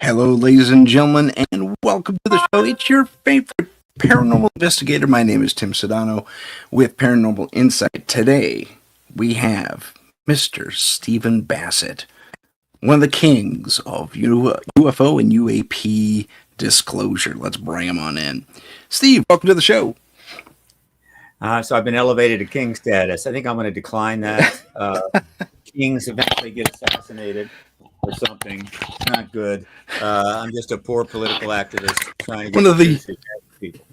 Hello, ladies and gentlemen, and welcome to the show. It's your favorite paranormal investigator. My name is Tim Sudano with Paranormal Insight. Today, we have Mr. Stephen Bassett, one of the kings of UFO and UAP disclosure. Let's bring him on in. Steve, welcome to the show. So I've been elevated to king status. I think I'm going to decline that. Kings eventually get assassinated or something. It's not good. I'm just a poor political activist trying to get people.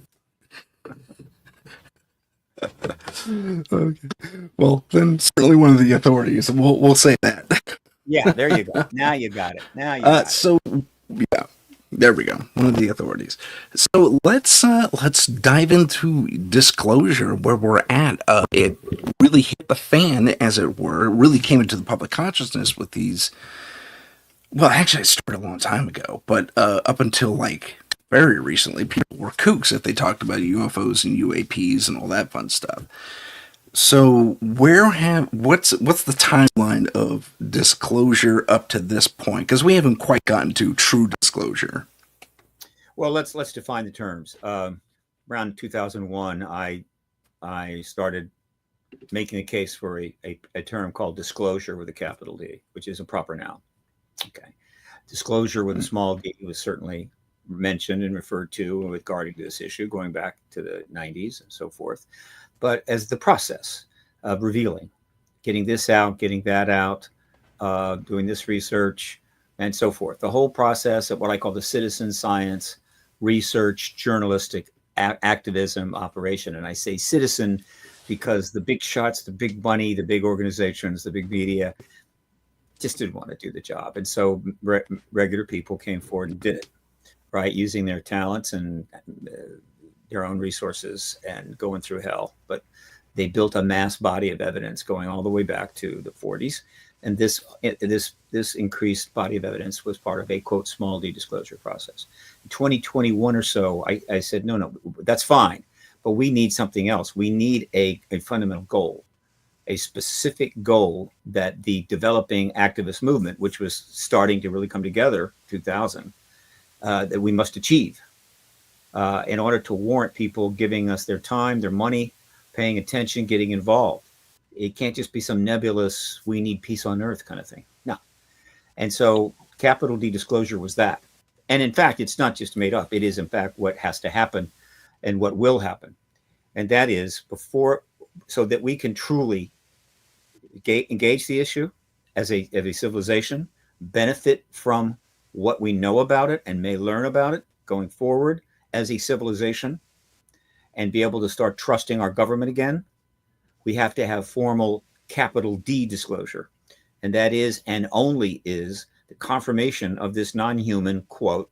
Okay. Well, then certainly one of the authorities. We'll say that. Yeah, there you go. Now you got it. Yeah, there we go. One of the authorities. So let's dive into disclosure where we're at. It really hit the fan, as it were. It really came into the public consciousness with these. Well, actually, it started a long time ago, but up until very recently, people were kooks if they talked about UFOs and UAPs and all that fun stuff. So what's the timeline of disclosure up to this point? Because we haven't quite gotten to true disclosure. Well, let's define the terms. Around 2001, I started making a case for a term called disclosure with a capital D, which is a proper noun. Okay, disclosure with a small d was certainly mentioned and referred to regarding this issue going back to the 90s and so forth. But as the process of revealing, getting this out, getting that out, doing this research, and so forth, the whole process of what I call the citizen science, research, journalistic activism operation. And I say citizen because the big shots, the big money, the big organizations, the big media just didn't want to do the job. And so regular people came forward and did it, right? Using their talents and their own resources and going through hell. But they built a mass body of evidence going all the way back to the 40s. And this increased body of evidence was part of a, quote, small d disclosure process. In 2021 or so, I said, no, that's fine. But we need something else. We need a fundamental goal, a specific goal that the developing activist movement, which was starting to really come together 2000, that we must achieve in order to warrant people giving us their time, their money, paying attention, getting involved. It can't just be some nebulous, we need peace on earth kind of thing. No. And so capital D disclosure was that. And in fact, it's not just made up. It is, in fact, what has to happen and what will happen. And that is so that we can truly engage the issue as a civilization, benefit from what we know about it and may learn about it going forward as a civilization, and be able to start trusting our government again. We have to have formal capital D disclosure. And that is, and only is, the confirmation of this non-human, quote,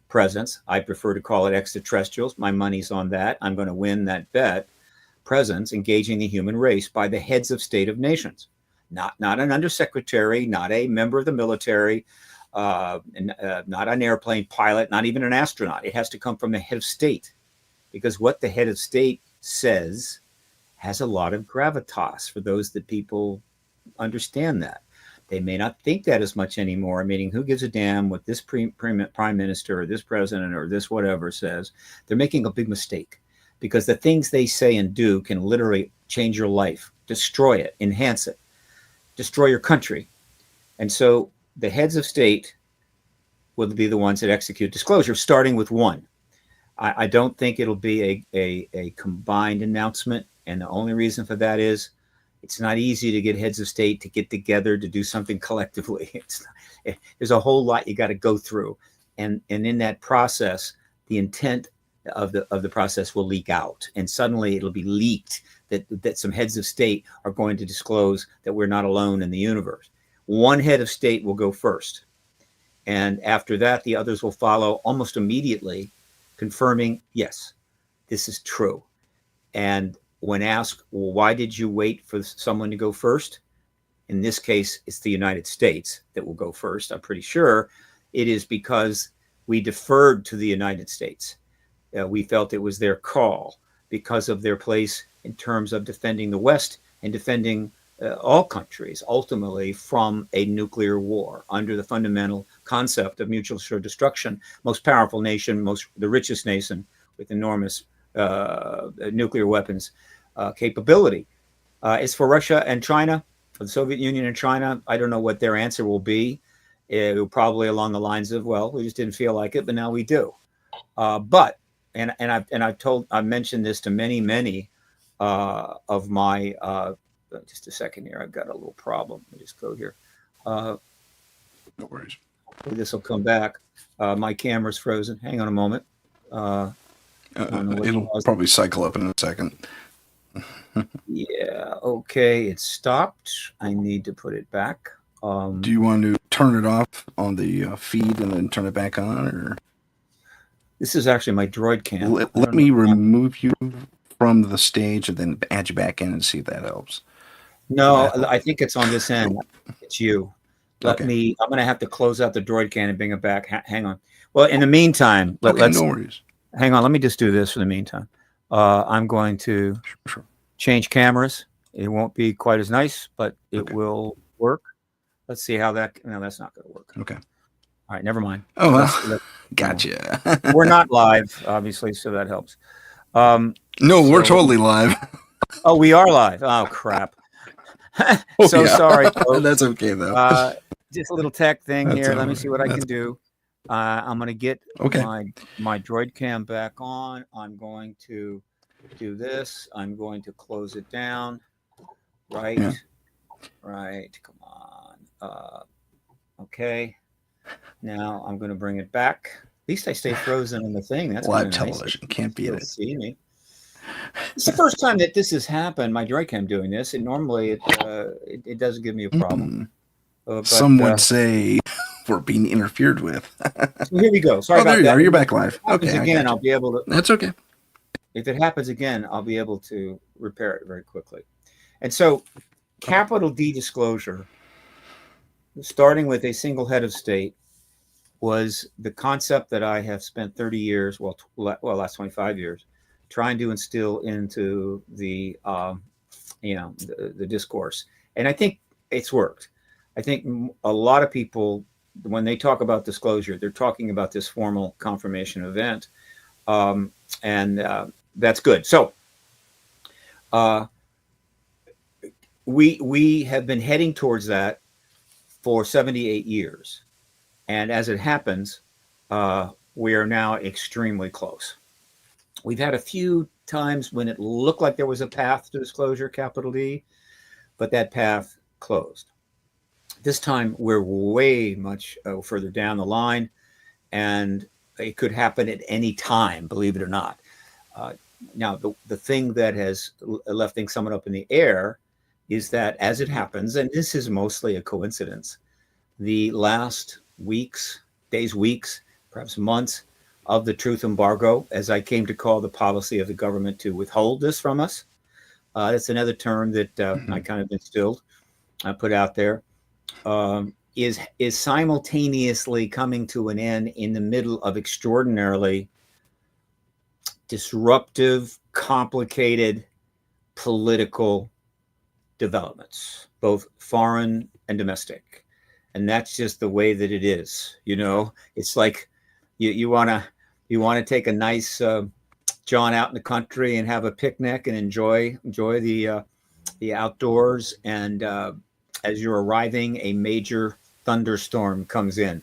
presence. I prefer to call it extraterrestrials. My money's on that. I'm going to win that bet. Presence engaging the human race by the heads of state of nations. Not an undersecretary, not a member of the military, not an airplane pilot, not even an astronaut. It has to come from the head of state. Because what the head of state says has a lot of gravitas for those that people understand that. They may not think that as much anymore, meaning who gives a damn what this prime minister or this president or this whatever says. They're making a big mistake, because the things they say and do can literally change your life, destroy it, enhance it, destroy your country. And so the heads of state will be the ones that execute disclosure, starting with one. I don't think it'll be a combined announcement. And the only reason for that is it's not easy to get heads of state to get together to do something collectively. There's a whole lot you got to go through. And in that process, the intent of the process will leak out. And suddenly it'll be leaked that some heads of state are going to disclose that we're not alone in the universe. One head of state will go first. And after that, the others will follow almost immediately, confirming, yes, this is true. And when asked, well, why did you wait for someone to go first? In this case, it's the United States that will go first. I'm pretty sure it is because we deferred to the United States. We felt it was their call because of their place in terms of defending the West and defending all countries ultimately from a nuclear war under the fundamental concept of mutual assured destruction. Most powerful nation, the richest nation with enormous nuclear weapons capability. It's for Russia and China, for the Soviet Union and China. I don't know what their answer will be. It will probably along the lines of, well, we just didn't feel like it, but now we do. But I've mentioned this to many of my. Just a second here. I've got a little problem. Let me just go here. No worries. This will come back. My camera's frozen. Hang on a moment. It'll probably cycle up in a second. Yeah. Okay. It's stopped. I need to put it back. Do you want to turn it off on the feed and then turn it back on, or? This is actually my droid cam. Let me remove you from the stage and then add you back in and see if that helps. No, I think it's on this end. It's you. I'm Okay. going to have to close out the droid can and bring it back. Hang on. Well, in the meantime, let's. No worries. Hang on. Let me just do this for the meantime. I'm going to change cameras. It won't be quite as nice, but it will work. Let's see how that. No, that's not going to work. Okay. All right. Never mind. Oh, well, gotcha. We're not live, obviously, so that helps. No, we're totally live. Oh, we are live. Oh, crap. Sorry, folks. That's okay, though. Just a little tech thing here. Let me see what I can do. I'm going to get my droid cam back on. I'm going to do this. I'm going to close it down. Right. Yeah. Right. Come on. Okay. Now I'm going to bring it back. At least I stay frozen in the thing. That's live television. Nice. Can't beat it. See me. It's the first time that this has happened. My droid cam doing this. And normally it doesn't give me a problem. Some would say we're being interfered with. So here we go. Sorry about there you that. Are. You're back live. Okay. Again, I'll be able to. That's okay. If it happens again, I'll be able to repair it very quickly. And so, capital D disclosure, starting with a single head of state, was the concept that I have spent 30 years, last 25 years, trying to instill into the discourse. And I think it's worked. I think a lot of people, when they talk about disclosure, they're talking about this formal confirmation event. And that's good. So we have been heading towards that for 78 years. And as it happens, we are now extremely close. We've had a few times when it looked like there was a path to disclosure, capital D, but that path closed. This time we're way much further down the line, and it could happen at any time, believe it or not. Now, the thing that has left things somewhat up in the air is that as it happens, and this is mostly a coincidence, the last weeks, perhaps months of the truth embargo, as I came to call the policy of the government to withhold this from us. That's another term that I kind of instilled, I put out there, is simultaneously coming to an end in the middle of extraordinarily disruptive, complicated political developments, both foreign and domestic. And that's just the way that it is. You know, it's like you want to take a nice jaunt out in the country and have a picnic and enjoy the outdoors. And as you're arriving, a major thunderstorm comes in.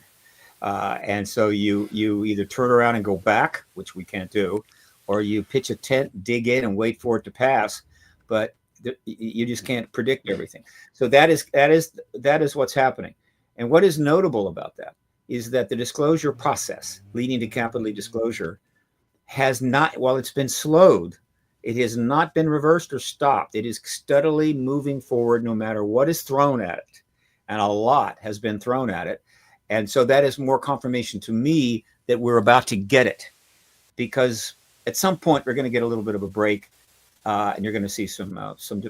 And so you either turn around and go back, which we can't do, or you pitch a tent, dig in, and wait for it to pass. But you just can't predict everything. So that is what's happening. And what is notable about that is that the disclosure process leading to capital D disclosure has not, while it's been slowed, it has not been reversed or stopped. It is steadily moving forward no matter what is thrown at it. And a lot has been thrown at it. And so that is more confirmation to me that we're about to get it, because at some point we're going to get a little bit of a break, and you're going to see some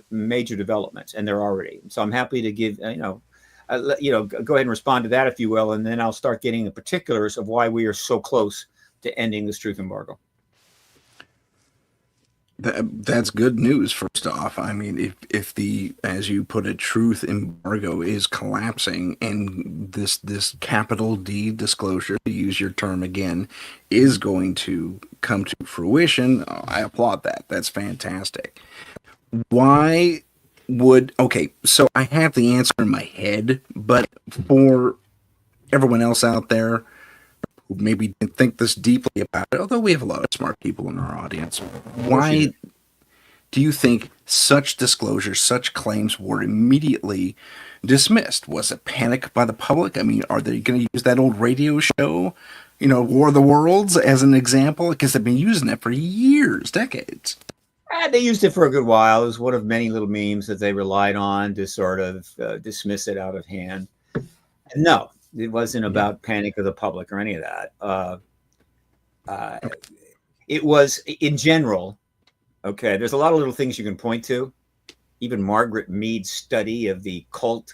major developments, and they're already. So I'm happy to give, go ahead and respond to that, if you will, and then I'll start getting the particulars of why we are so close to ending this truth embargo. That's good news. First off, I mean, if the, as you put it, truth embargo is collapsing, and this capital D disclosure, to use your term again, is going to come to fruition, I applaud that. That's fantastic. Why would, okay? So I have the answer in my head, but for everyone else out there who maybe didn't think this deeply about it, although we have a lot of smart people in our audience, Of course you do. why do you think such disclosures, such claims were immediately dismissed? Was it panic by the public? I mean, are they going to use that old radio show, War of the Worlds, as an example? Because they've been using it for years, decades. They used it for a good while. It was one of many little memes that they relied on to sort of dismiss it out of hand. No, it wasn't about panic of the public or any of that. It was in general. Okay, there's a lot of little things you can point to. Even Margaret Mead's study of the cargo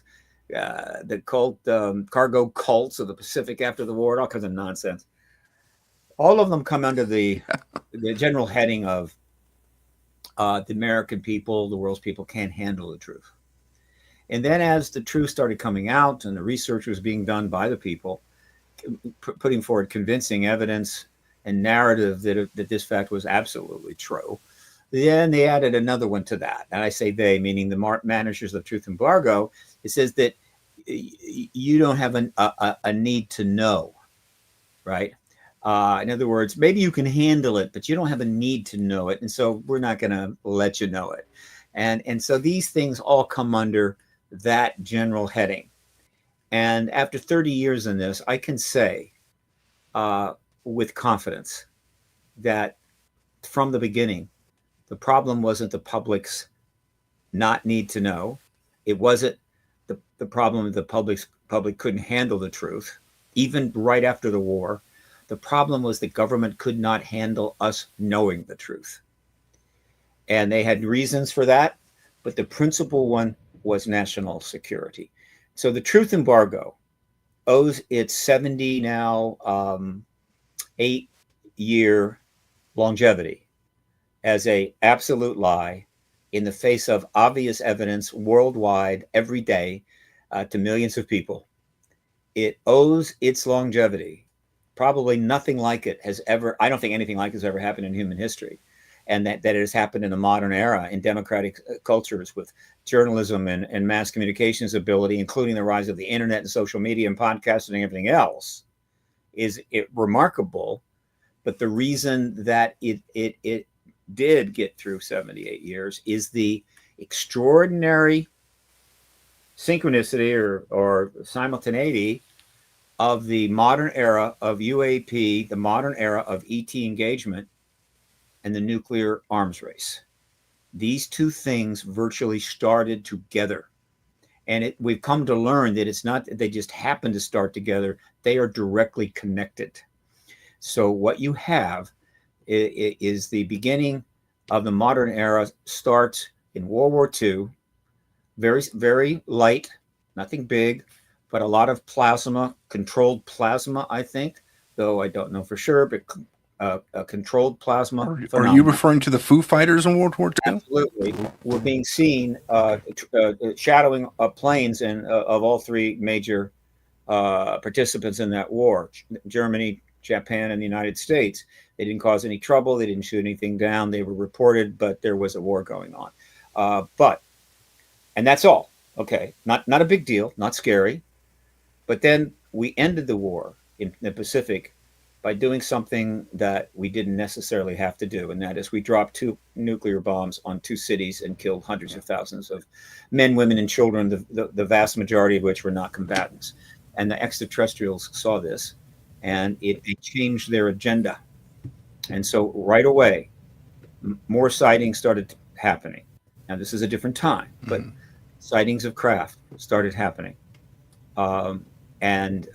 cults of the Pacific after the war, all kinds of nonsense. All of them come under the general heading of the American people, the world's people can't handle the truth. And then as the truth started coming out and the research was being done by the people, putting forward convincing evidence and narrative that this fact was absolutely true, then they added another one to that. And I say they, meaning the managers of truth embargo. It says that you don't have a need to know, right? In other words, maybe you can handle it, but you don't have a need to know it. And so we're not going to let you know it. And so these things all come under that general heading. And after 30 years in this, I can say with confidence that from the beginning, the problem wasn't the public's not need to know. It wasn't the problem the public couldn't handle the truth, even right after the war. The problem was the government could not handle us knowing the truth. And they had reasons for that, but the principal one was national security. So the truth embargo owes its 70 now 8-year longevity as a absolute lie in the face of obvious evidence worldwide every day to millions of people. It owes its longevity. Probably nothing like it has ever, I don't think anything like it has ever happened in human history. And that it has happened in the modern era in democratic cultures with journalism and mass communications ability, including the rise of the internet and social media and podcasting and everything else, is remarkable. But the reason that it did get through 78 years is the extraordinary synchronicity or simultaneity of the modern era of UAP, the modern era of ET engagement, and the nuclear arms race. These two things virtually started together. And we've come to learn that it's not that they just happen to start together, they are directly connected. So what you have is the beginning of the modern era starts in World War II, very, very light, nothing big, but a lot of plasma, controlled plasma, I think, though I don't know for sure, but a controlled plasma Are phenomenon. you referring to the Foo Fighters in World War II? Absolutely. We're being seen shadowing planes of all three major participants in that war, Germany, Japan, and the United States. They didn't cause any trouble. They didn't shoot anything down. They were reported, but there was a war going on. And that's all. Okay. Not a big deal, not scary. But then we ended the war in the Pacific by doing something that we didn't necessarily have to do. And that is we dropped 2 nuclear bombs on 2 cities and killed hundreds of thousands of men, women, and children, the vast majority of which were not combatants. And the extraterrestrials saw this, and it changed their agenda. And so right away, more sightings started happening. Now, this is a different time, but sightings of craft started happening and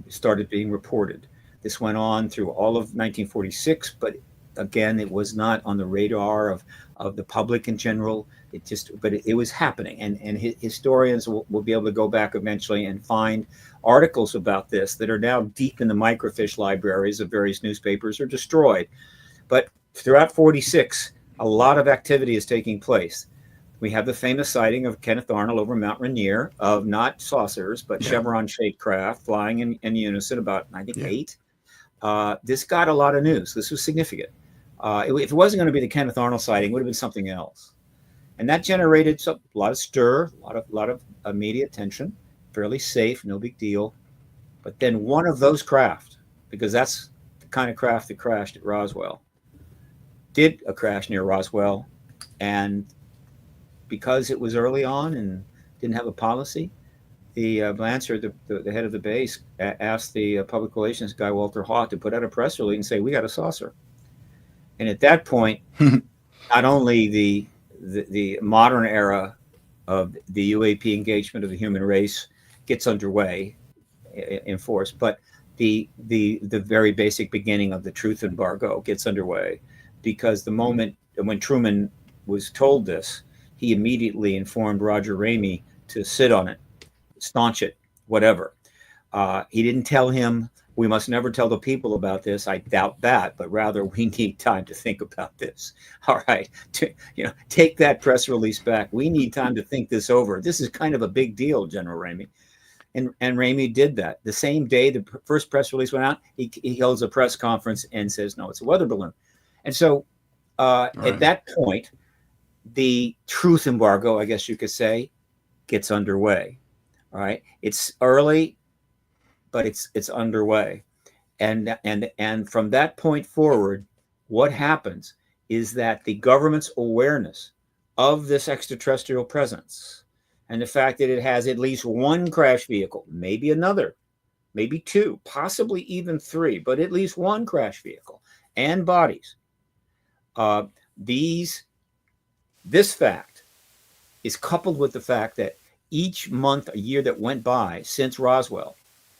started being reported. This went on through all of 1946, but again, it was not on the radar of the public in general. It was happening, and historians will be able to go back eventually and find articles about this that are now deep in the microfiche libraries of various newspapers or destroyed. But throughout 46, A lot of activity is taking place. We have the famous sighting of Kenneth Arnold over Mount Rainier of not saucers, but Yeah. chevron-shaped craft flying in unison, about, I think, Yeah. 8. This got a lot of news. This was significant. If it wasn't going to be the Kenneth Arnold sighting, it would have been something else. And that generated a lot of stir, a lot of media attention, fairly safe, no big deal. But then one of those craft, because that's the kind of craft that crashed at Roswell, did a crash near Roswell. And because it was early on and didn't have a policy, the Blanchard, the head of the base, asked the public relations guy, Walter Haw, to put out a press release and say, we got a saucer. And at that point, not only the modern era of the UAP engagement of the human race gets underway in force, but the very basic beginning of the truth embargo gets underway, because the moment when Truman was told this, he immediately informed Roger Ramey to sit on it, staunch it, whatever. He didn't tell him, we must never tell the people about this. I doubt that, but rather we need time to think about this. All right, take that press release back. We need time to think this over. This is kind of a big deal, General Ramey. And Ramey did that. The same day the first press release went out, he holds a press conference and says, no, it's a weather balloon. And so at that point, the truth embargo, I guess you could say, gets underway. All right, it's early, but it's underway, and from that point forward, what happens is that the government's awareness of this extraterrestrial presence and the fact that it has at least one crash vehicle, maybe another, maybe 2, possibly even 3, but at least one crash vehicle and bodies. This fact is coupled with the fact that each month, a year that went by since Roswell,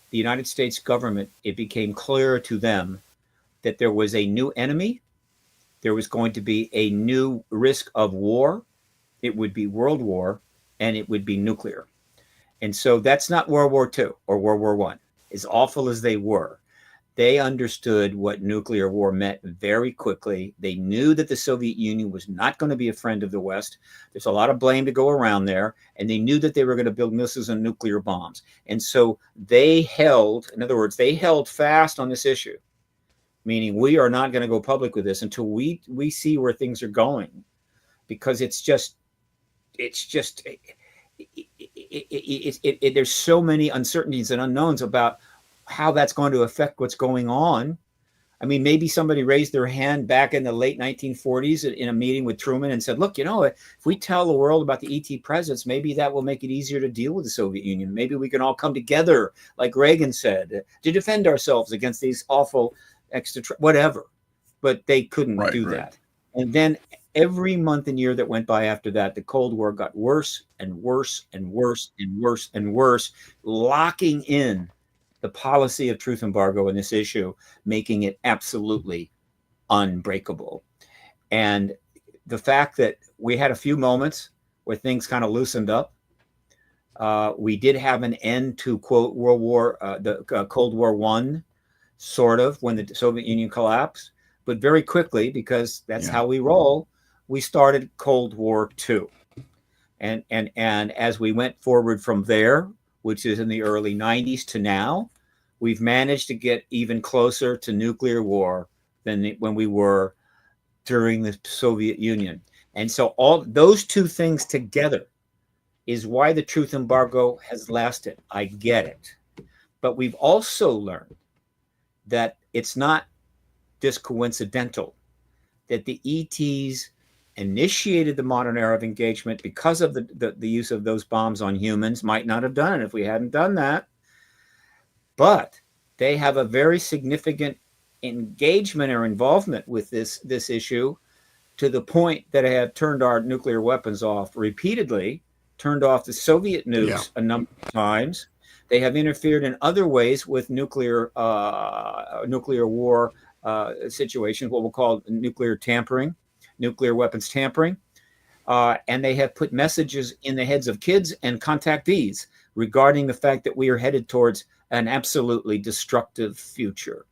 the United States government, it became clearer to them that there was a new enemy. There was going to be a new risk of war. It would be world war, and it would be nuclear. And so that's not World War II or World War I, as awful as they were. They understood what nuclear war meant very quickly. They knew that the Soviet Union was not going to be a friend of the West. There's a lot of blame to go around there. And they knew that they were going to build missiles and nuclear bombs. And so they held, in other words, they held fast on this issue, meaning we are not going to go public with this until we see where things are going, because there's so many uncertainties and unknowns about how that's going to affect what's going on. I mean, maybe somebody raised their hand back in the late 1940s in a meeting with Truman and said, look, if we tell the world about the ET presence, maybe that will make it easier to deal with the Soviet Union. Maybe we can all come together, like Reagan said, to defend ourselves against these awful whatever. But they couldn't do that. And then every month and year that went by after that, the Cold War got worse and worse and worse and worse and worse, locking in the policy of truth embargo in this issue, making it absolutely unbreakable. And the fact that we had a few moments where things kind of loosened up. We did have an end to, quote, Cold War I, sort of, when the Soviet Union collapsed. But very quickly, because that's how we roll, we started Cold War II. And as we went forward from there, which is in the early 90s to now, we've managed to get even closer to nuclear war than when we were during the Soviet Union. And so all those two things together is why the truth embargo has lasted. I get it. But we've also learned that it's not just coincidental that the ETs initiated the modern era of engagement because of the use of those bombs on humans. Might not have done it if we hadn't done that. But they have a very significant engagement or involvement with this issue, to the point that they have turned our nuclear weapons off repeatedly, turned off the Soviet nukes a number of times. They have interfered in other ways with nuclear war situations, what we'll call nuclear tampering, nuclear weapons tampering. And they have put messages in the heads of kids and contactees regarding the fact that we are headed towards an absolutely destructive future.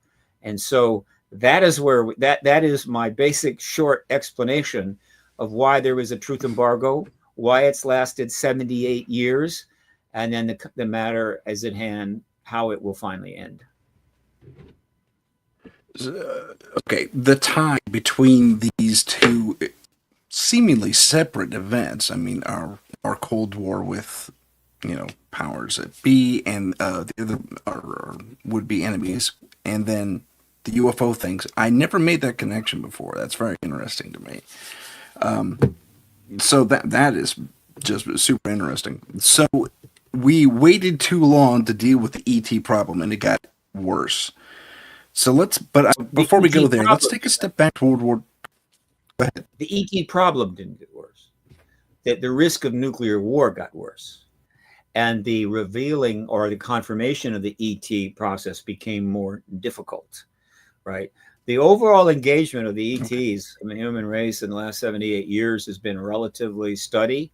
And so That is where that is my basic short explanation of why there was a truth embargo, why it's lasted 78 years, and then the matter is at hand, how it will finally end. Okay, the tie between these two seemingly separate events. I mean, our Cold War with powers that be and the other our would be enemies, and then the UFO things. I never made that connection before. That's very interesting to me. So that is just super interesting. So we waited too long to deal with the ET problem, and it got worse. So The before we go ET there, let's problem, take a step back to World War. Go ahead. the ET problem didn't get worse. That the risk of nuclear war got worse, and the revealing or the confirmation of the ET process became more difficult. Right. The overall engagement of the ETs in the human race in the last 78 years has been relatively steady.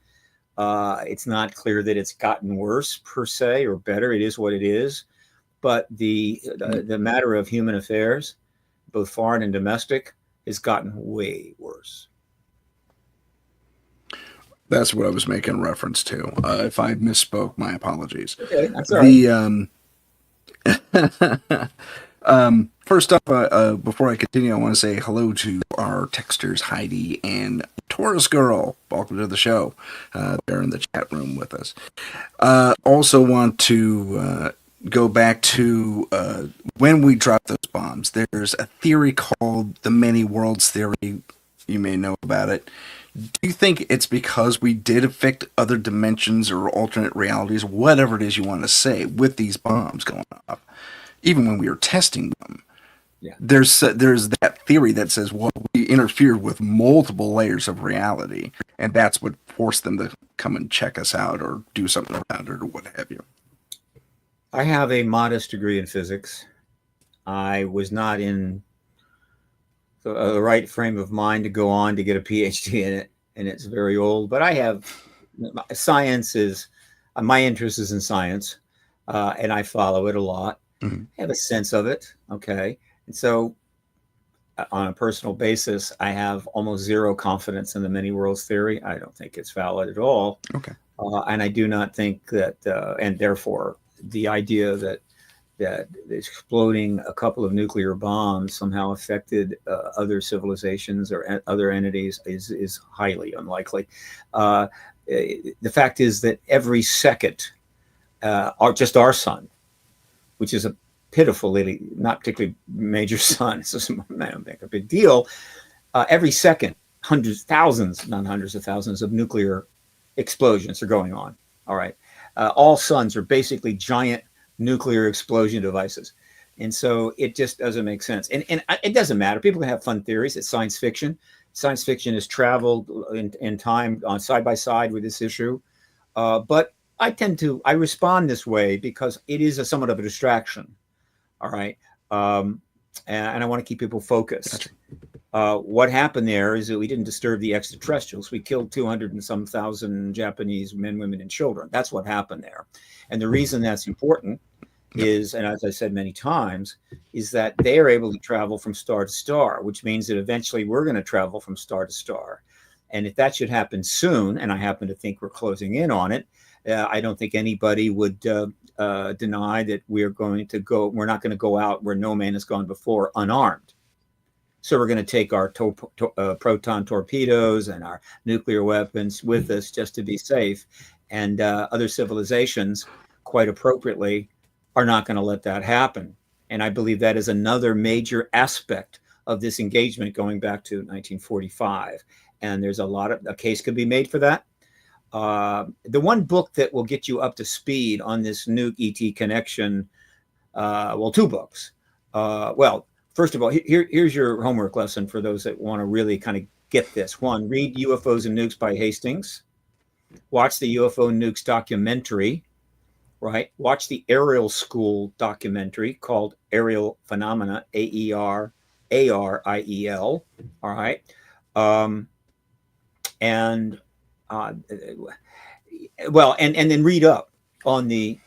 It's not clear that it's gotten worse per se or better. It is what it is. But the matter of human affairs, both foreign and domestic, has gotten way worse. That's what I was making reference to. If I misspoke, my apologies. Okay, that's all right. First up, before I continue, I want to say hello to our texters, Heidi and Taurus Girl. Welcome to the show. They're in the chat room with us. Also want to go back to when we dropped those bombs. There's a theory called the many worlds theory. You may know about it. Do you think it's because we did affect other dimensions or alternate realities, whatever it is you want to say, with these bombs going off? Even when we were testing them, Yeah. there's that theory that says, well, we interfered with multiple layers of reality, and that's what forced them to come and check us out or do something about it or what have you. I have a modest degree in physics. I was not in the right frame of mind to go on to get a PhD in it, and it's very old. But I have science is my interest is in science, and I follow it a lot. Mm-hmm. I have a sense of it. Okay, and so on a personal basis, I have almost zero confidence in the many worlds theory. I don't think it's valid at all. Okay. And I do not think that, and therefore, the idea that exploding a couple of nuclear bombs somehow affected other civilizations or other entities is highly unlikely. The fact is that every second, our sun, which is a pitifully, not particularly major sun, it's just a big deal. Every second, hundreds, thousands, not hundreds of thousands of nuclear explosions are going on. All right. All suns are basically giant nuclear explosion devices. And so it just doesn't make sense. And it doesn't matter. People can have fun theories. It's science fiction. Science fiction has traveled in time on side by side with this issue. But I respond this way because it is somewhat of a distraction. All right. And I want to keep people focused. What happened there is that we didn't disturb the extraterrestrials. We killed 200 and some thousand Japanese men, women, and children. That's what happened there. And the reason that's important is, and as I said many times, is that they are able to travel from star to star, which means that eventually we're going to travel from star to star. And if that should happen soon, and I happen to think we're closing in on it, I don't think anybody would deny that we're not going to go out where no man has gone before unarmed. So we're going to take our proton torpedoes and our nuclear weapons with us just to be safe. And other civilizations, quite appropriately, are not going to let that happen. And I believe that is another major aspect of this engagement going back to 1945. And there's a case could be made for that. The one book that will get you up to speed on this nuke ET connection, two books. First of all, here's your homework lesson for those that want to really kind of get this. One, read UFOs and Nukes by Hastings. Watch the UFO Nukes documentary, right? Watch the Aerial School documentary called Aerial Phenomena, AERARIEL, all right? And then read up on the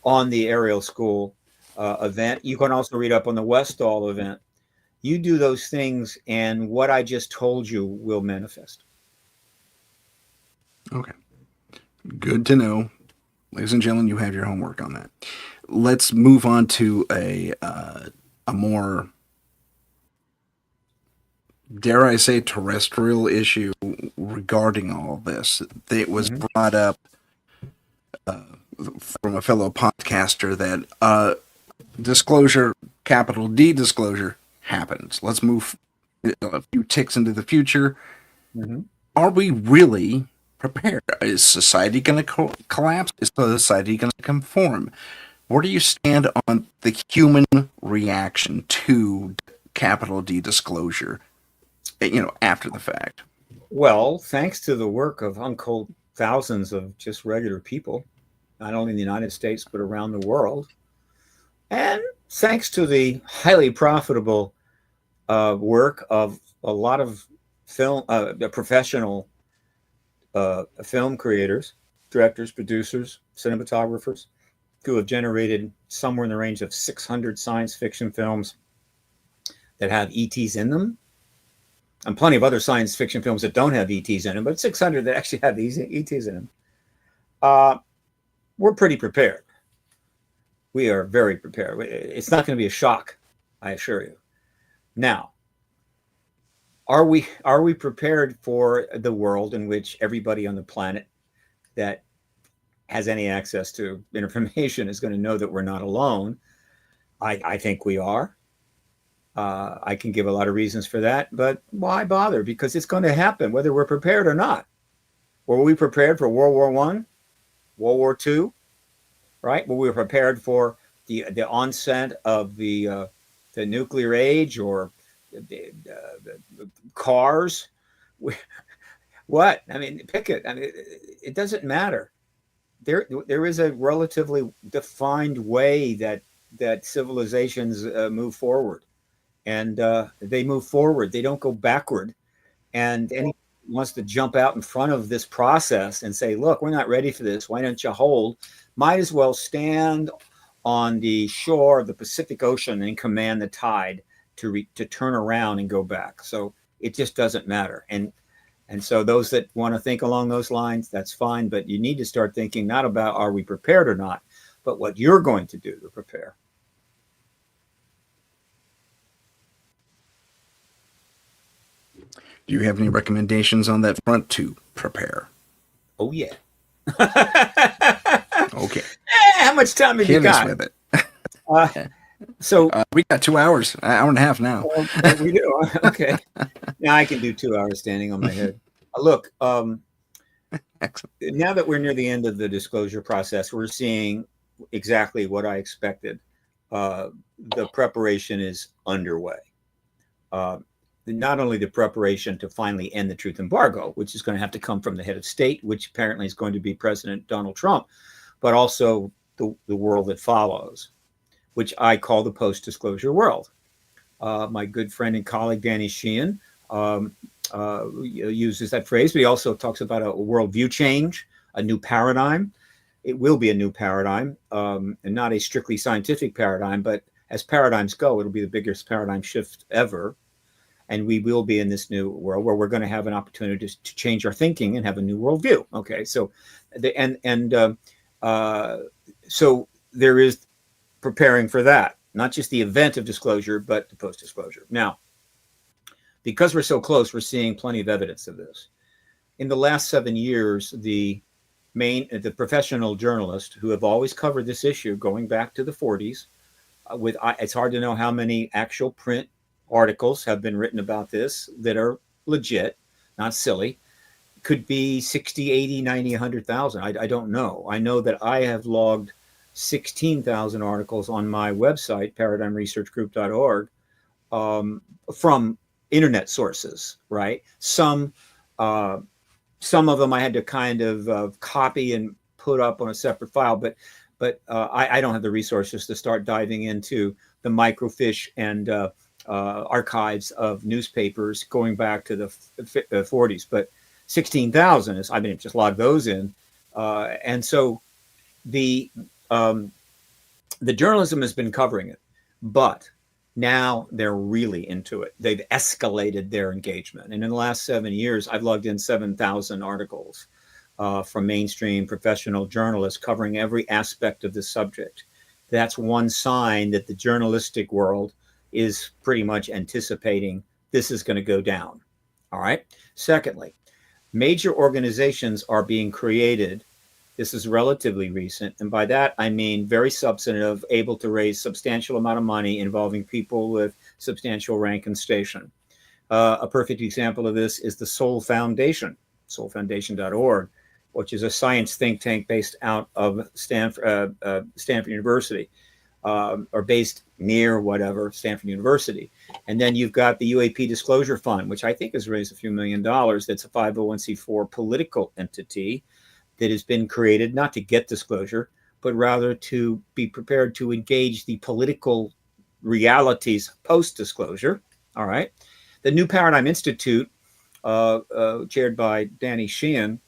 Aerial School event. You can also read up on the Westall event. You do those things, and what I just told you will manifest. Okay. Good to know. Ladies and gentlemen, you have your homework on that. Let's move on to a more, dare I say, terrestrial issue regarding all of this. It was Mm-hmm. brought up from a fellow podcaster that disclosure, capital D disclosure, happens. Let's move a few ticks into the future. Mm-hmm. Are we really prepared? Is society going to collapse? Is society going to conform? Where do you stand on the human reaction to capital D disclosure, after the fact? Well, thanks to the work of untold thousands of just regular people, not only in the United States, but around the world, and thanks to the highly profitable work of a lot of professional film creators, directors, producers, cinematographers, who have generated somewhere in the range of 600 science fiction films that have ETs in them, and plenty of other science fiction films that don't have ETs in them, but 600 that actually have these ETs in them. We're pretty prepared. We are very prepared. It's not going to be a shock, I assure you. Now, are we prepared for the world in which everybody on the planet that has any access to information is going to know that we're not alone? I think we are. I can give a lot of reasons for that, but why bother? Because it's going to happen whether we're prepared or not. Were we prepared for World War I, World War II, right? Were we prepared for the onset of the nuclear age, or the cars? What? I mean, pick it. I mean, it doesn't matter. There is a relatively defined way that civilizations move forward, and they move forward. They don't go backward. And anyone wants to jump out in front of this process and say, "Look, we're not ready for this. Why don't you hold?" Might as well stand on the shore of the Pacific Ocean and command the tide to turn around and go back. So it just doesn't matter. And so those that want to think along those lines, that's fine. But you need to start thinking not about are we prepared or not, but what you're going to do to prepare. Do you have any recommendations on that front to prepare? Oh, yeah. Okay. How much time have you Hit us got? with it. So we got 2 hours, an hour and a half now. we do. Okay. Now I can do 2 hours standing on my head. Look, Excellent. now that we're near the end of the disclosure process, we're seeing exactly what I expected. The preparation is underway. Not only the preparation to finally end the truth embargo, which is going to have to come from the head of state, which apparently is going to be President Donald Trump, but also the world that follows, which I call the post-disclosure world. My good friend and colleague, Danny Sheehan, uses that phrase, but he also talks about a worldview change, a new paradigm. It will be a new paradigm, and not a strictly scientific paradigm, but as paradigms go, it'll be the biggest paradigm shift ever. And we will be in this new world where we're going to have an opportunity to change our thinking and have a new worldview. Okay, so so there is preparing for that, not just the event of disclosure, but the post-disclosure. Now, because we're so close, we're seeing plenty of evidence of this. In the last 7 years, the professional journalists who have always covered this issue, going back to the 40s, it's hard to know how many actual print articles have been written about this that are legit, not silly. Could be 60, 80, 90, 100,000. I don't know. I know that I have logged 16,000 articles on my website, paradigmresearchgroup.org, from internet sources, right? Some of them I had to kind of copy and put up on a separate file, but I don't have the resources to start diving into the microfiche and archives of newspapers going back to the 40s. But 16,000 is, I mean, just log those in. And so the journalism has been covering it, but Now they're really into it. They've escalated their engagement. And in the last 7 years, I've logged in 7,000 articles from mainstream professional journalists covering every aspect of the subject. That's one sign that the journalistic world is pretty much anticipating this is going to go down. All right. Secondly, major organizations are being created. This is relatively recent. And by that, I mean very substantive, able to raise substantial amount of money involving people with substantial rank and station. A perfect example of this is the Soul Foundation, soulfoundation.org, which is a science think tank based out of Stanford University, or based near whatever, Stanford University. And then you've got the UAP Disclosure Fund, which I think has raised a few $1,000,000. That's a 501c4 political entity that has been created not to get disclosure, but rather to be prepared to engage the political realities post-disclosure. All right. The New Paradigm Institute, chaired by Danny Sheehan,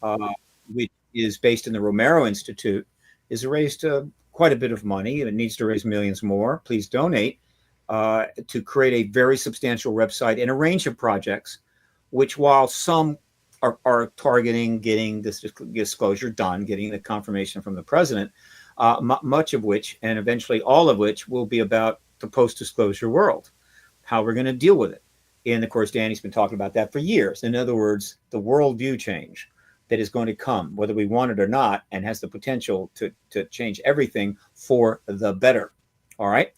uh, which is based in the Romero Institute, has raised quite a bit of money, and it needs to raise millions more. Please donate to create a very substantial website and a range of projects, which while some are targeting getting this disclosure done, getting the confirmation from the president, much of which, and eventually all of which, will be about the post-disclosure world, how we're going to deal with it. And of course, Danny's been talking about that for years. In other words, the worldview change that is going to come, whether we want it or not, and has the potential to change everything for the better. All right.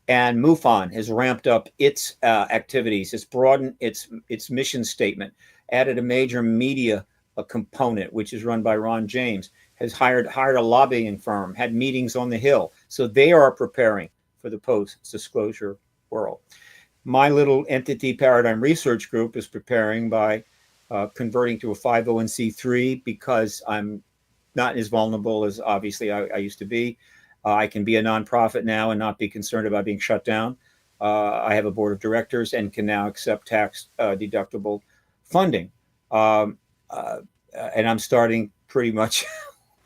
And MUFON has ramped up its activities. It's broadened its mission statement, added a major media component, which is run by Ron James, has hired a lobbying firm, had meetings on the Hill. So they are preparing for the post-disclosure world. My little entity, Paradigm Research Group, is preparing by converting to a 501c3 because I'm not as vulnerable as obviously I used to be. I can be a nonprofit now and not be concerned about being shut down. I have a board of directors and can now accept tax deductible funding. And I'm starting pretty much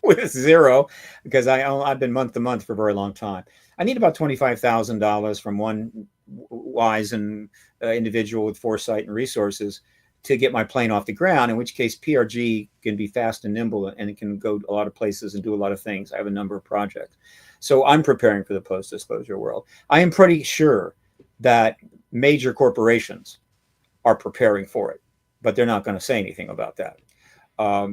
with zero because I've been month to month for a very long time. I need about $25,000 from one wise and individual with foresight and resources to get my plane off the ground, in which case PRG can be fast and nimble and it can go a lot of places and do a lot of things. I have a number of projects. So I'm preparing for the post-disclosure world. I am pretty sure that major corporations are preparing for it, but they're not going to say anything about that.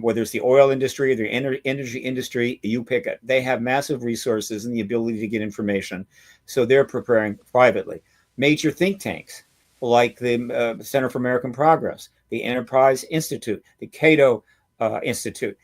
Whether it's the oil industry or the energy industry, you pick it. They have massive resources and the ability to get information. So they're preparing privately. Major think tanks like the Center for American Progress, the Enterprise Institute, the Cato Institute,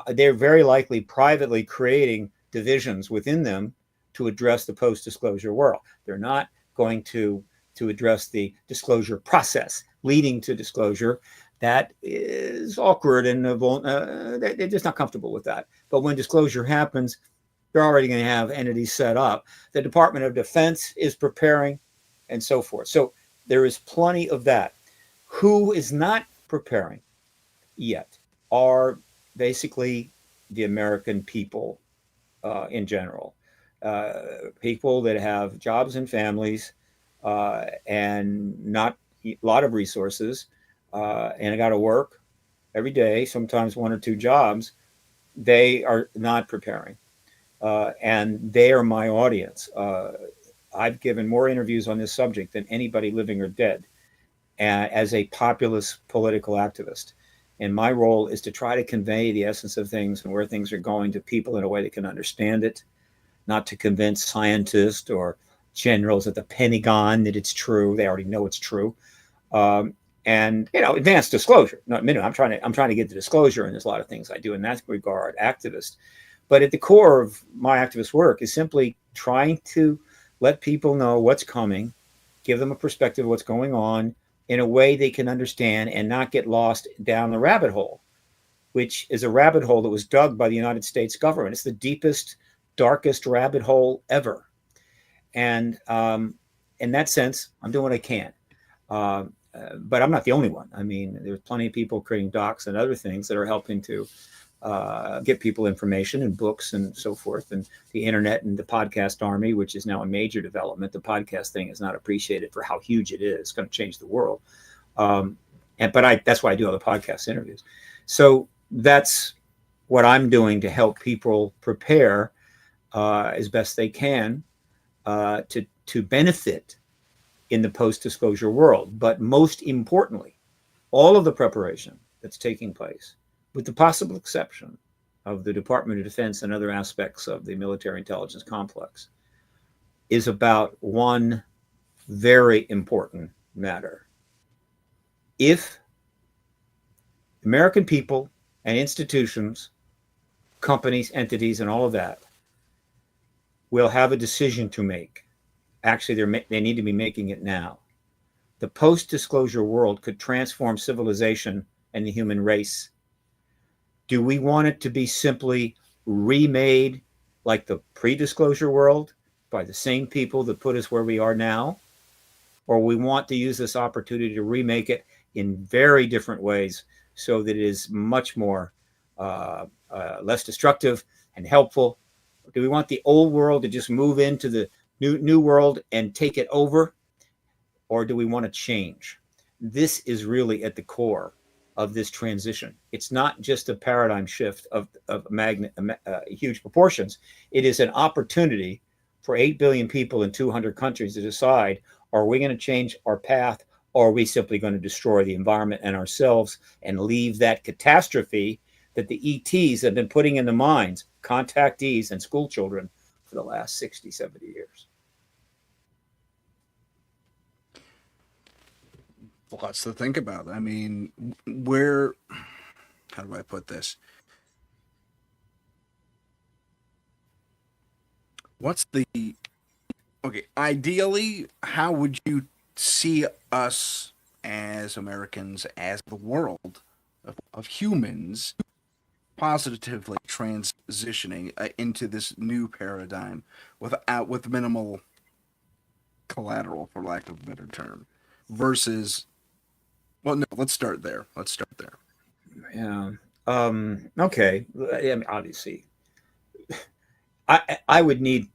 they're very likely privately creating divisions within them to address the post-disclosure world. They're not going to address the disclosure process leading to disclosure. That is awkward and they're just not comfortable with that. But when disclosure happens, they're already going to have entities set up. The Department of Defense is preparing and so forth. So there is plenty of that. Who is not preparing yet are basically the American people in general. People that have jobs and families and not a lot of resources, and I got to work every day, sometimes one or two jobs. They are not preparing, and they are my audience. I've given more interviews on this subject than anybody living or dead, as a populist political activist. And my role is to try to convey the essence of things and where things are going to people in a way that can understand it, not to convince scientists or generals at the Pentagon that it's true. They already know it's true. And advanced disclosure. No, I'm trying to get the disclosure, and there's a lot of things I do in that regard, activist. But at the core of my activist work is simply trying to let people know what's coming, give them a perspective of what's going on in a way they can understand and not get lost down the rabbit hole, which is a rabbit hole that was dug by the United States government. It's the deepest, darkest rabbit hole ever. And in that sense, I'm doing what I can. But I'm not the only one. I mean, there's plenty of people creating docs and other things that are helping to get people information and books and so forth, and the internet and the podcast army, which is now a major development. The podcast thing is not appreciated for how huge it is. It's going to change the world. That's why I do all the podcast interviews. So that's what I'm doing to help people prepare as best they can to benefit in the post-disclosure world. But most importantly, all of the preparation that's taking place, with the possible exception of the Department of Defense and other aspects of the military intelligence complex, is about one very important matter. If American people and institutions, companies, entities, and all of that will have a decision to make, actually they need to be making it now. The post-disclosure world could transform civilization and the human race. Do we want it to be simply remade like the pre-disclosure world by the same people that put us where we are now? Or we want to use this opportunity to remake it in very different ways so that it is much more less destructive and helpful? Do we want the old world to just move into the new world and take it over? Or do we want to change? This is really at the core of this transition. It's not just a paradigm shift of huge proportions. It is an opportunity for 8 billion people in 200 countries to decide, are we going to change our path, or are we simply going to destroy the environment and ourselves and leave that catastrophe that the ETs have been putting in the minds, contactees and school children, for the last 60, 70 years? Lots to think about. I mean, how do I put this? Ideally, how would you see us as Americans, as the world of humans, positively transitioning into this new paradigm with minimal collateral, for lack of a better term, versus, well, no, let's start there. Yeah. Okay. I mean, obviously, I would need,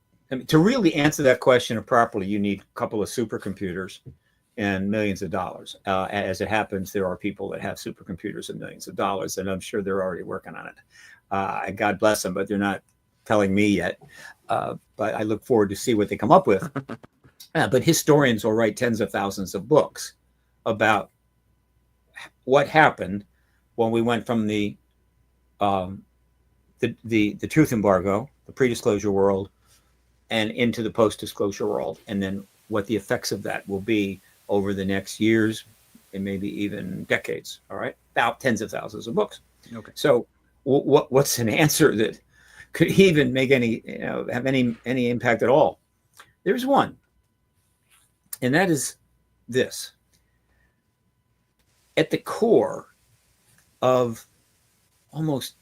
to really answer that question properly, you need a couple of supercomputers and millions of dollars. As it happens, there are people that have supercomputers and millions of dollars, and I'm sure they're already working on it. God bless them, but they're not telling me yet. But I look forward to see what they come up with. But historians will write tens of thousands of books about what happened when we went from the truth embargo, the pre-disclosure world, and into the post-disclosure world, and then what the effects of that will be over the next years and maybe even decades. All right, about tens of thousands of books. Okay. So, what's an answer that could even make any, have any impact at all? There's one, and that is this: at the core of almost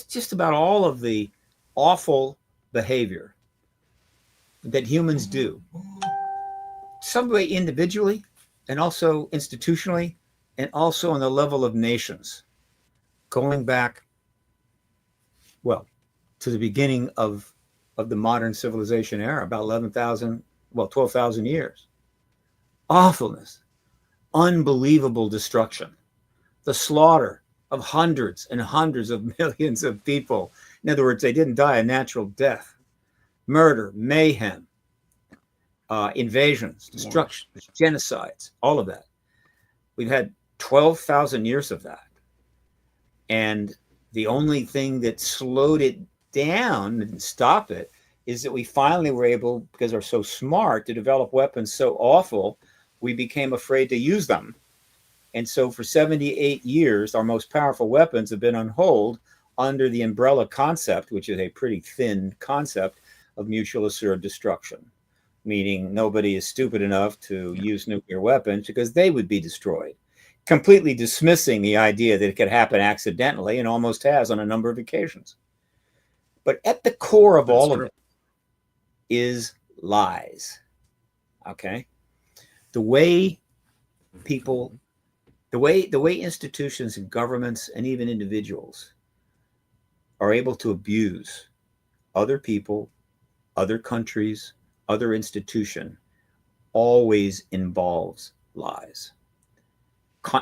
just about all of the awful behavior that humans do, some way individually and also institutionally and also on the level of nations, going back, well, to the beginning of the modern civilization era, about 12,000 years. Awfulness, unbelievable destruction, the slaughter of hundreds and hundreds of millions of people. In other words, they didn't die a natural death. Murder, mayhem, invasions, destruction, genocides, all of that. We've had 12,000 years of that. And the only thing that slowed it down and stopped it is that we finally were able, because we're so smart, to develop weapons so awful, we became afraid to use them. And so for 78 years, our most powerful weapons have been on hold under the umbrella concept, which is a pretty thin concept, of mutual assured destruction, meaning nobody is stupid enough to use nuclear weapons because they would be destroyed, completely dismissing the idea that it could happen accidentally, and almost has on a number of occasions. But at the core of all of it is lies. Okay? The way people, the way institutions and governments and even individuals are able to abuse other people, other countries, other institution, always involves lies.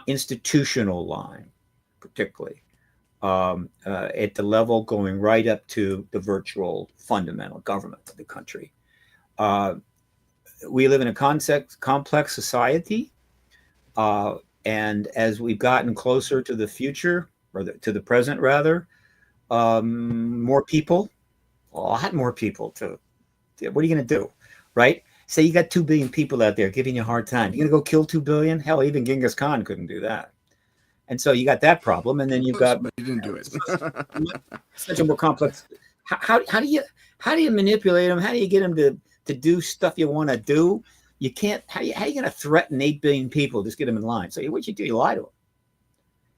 Institutional lying, particularly, at the level going right up to the virtual fundamental government of the country. Uh, we live in a complex society, uh, and as we've gotten closer to the future, or to the present rather, more people, a lot more people. What are you going to do, right? Say you got 2 billion people out there giving you a hard time. You're going to go kill 2 billion? Hell, even Genghis Khan couldn't do that. And so you got that problem, and then you've got, but he didn't do it. such a more complex. How do you manipulate them? How do you get them to do stuff you want to do? You can't. How are you going to threaten 8 billion people? Just get them in line. So what you do? You lie to them.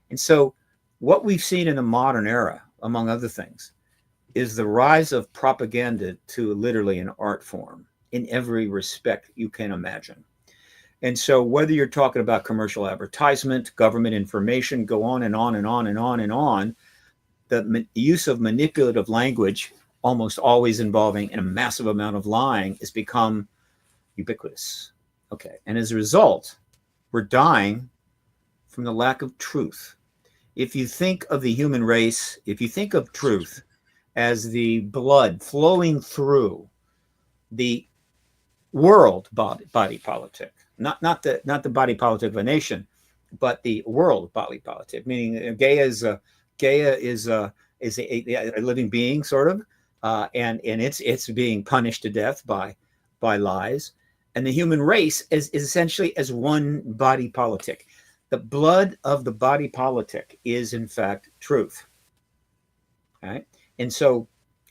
And so what we've seen in the modern era, among other things, is the rise of propaganda to literally an art form in every respect you can imagine. And so whether you're talking about commercial advertisement, government information, go on and on and on and on and on, the use of manipulative language, almost always involving a massive amount of lying, has become ubiquitous. Okay. And as a result, we're dying from the lack of truth. If you think of the human race, if you think of truth as the blood flowing through the world body politic, not the body politic of a nation, but the world body politic, meaning Gaia is a living being, sort of, and it's being punished to death by lies, and the human race is essentially as one body politic. The blood of the body politic is in fact truth. Right? And so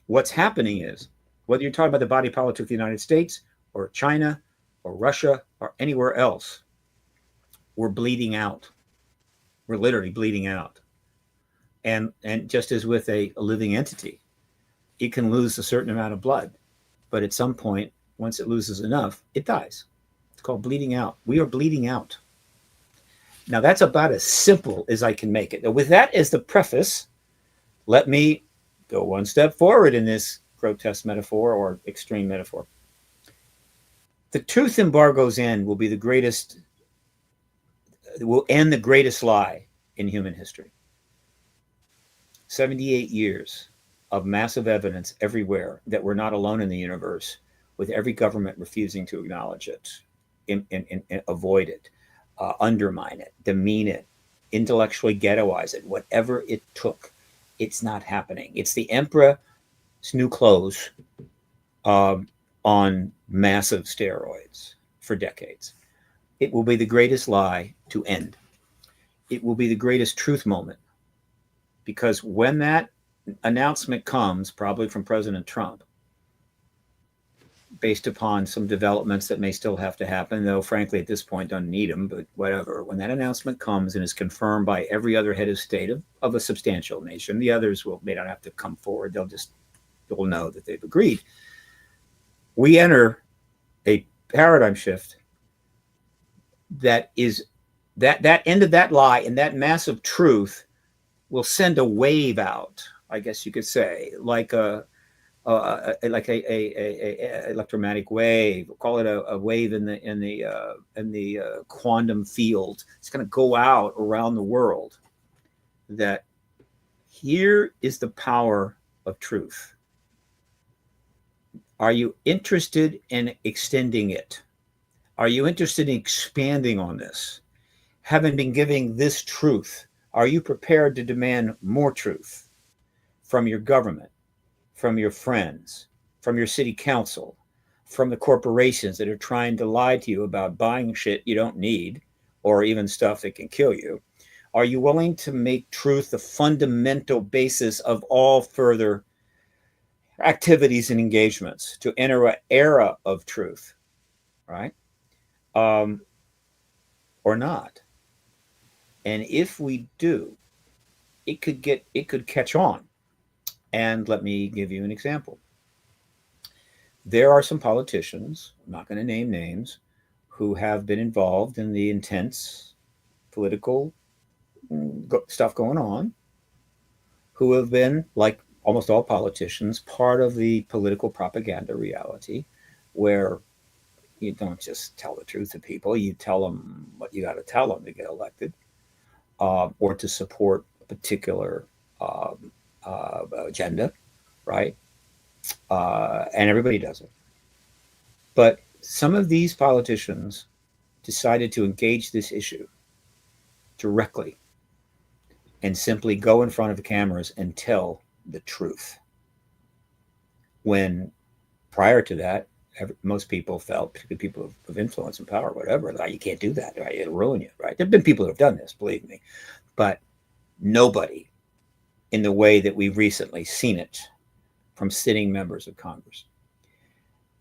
what's happening is, whether you're talking about the body politic of the United States or China or Russia or anywhere else, we're bleeding out. We're literally bleeding out. And just as with a living entity, it can lose a certain amount of blood, but at some point, once it loses enough, it dies. It's called bleeding out. We are bleeding out. Now, that's about as simple as I can make it. Now, with that as the preface, let me go one step forward in this grotesque metaphor or extreme metaphor. The truth embargo's end will be the greatest, will end the greatest lie in human history. 78 years of massive evidence everywhere that we're not alone in the universe, with every government refusing to acknowledge it, and avoid it, undermine it, demean it, intellectually ghettoize it, whatever it took. It's not happening. It's the emperor's new clothes on massive steroids for decades. It will be the greatest lie to end. It will be the greatest truth moment, because when that announcement comes, probably from President Trump, based upon some developments that may still have to happen, though frankly at this point don't need them, but whatever. When that announcement comes and is confirmed by every other head of state of a substantial nation, the others may not have to come forward. They'll know that they've agreed. We enter a paradigm shift that is that end of that lie and that massive truth will send a wave out, I guess you could say, like a electromagnetic wave. We'll call it a wave in the quantum field. It's going to go out around the world. That here is the power of truth. Are you interested in extending it? Are you interested in expanding on this? Having been giving this truth, are you prepared to demand more truth from your government, from your friends, from your city council, from the corporations that are trying to lie to you about buying shit you don't need, or even stuff that can kill you? Are you willing to make truth the fundamental basis of all further activities and engagements, to enter an era of truth, right? Or not? And if we do, it could catch on. And let me give you an example. There are some politicians, I'm not going to name names, who have been involved in the intense political stuff going on, who have been, like almost all politicians, part of the political propaganda reality where you don't just tell the truth to people, you tell them what you got to tell them to get elected, or to support a particular uh, agenda, right? And everybody does it. But some of these politicians decided to engage this issue directly and simply go in front of the cameras and tell the truth. When prior to that, most people felt, particularly people of influence and power, whatever, like, you can't do that, right? It'll ruin you, right? There have been people who have done this, believe me, but nobody in the way that we've recently seen it from sitting members of Congress.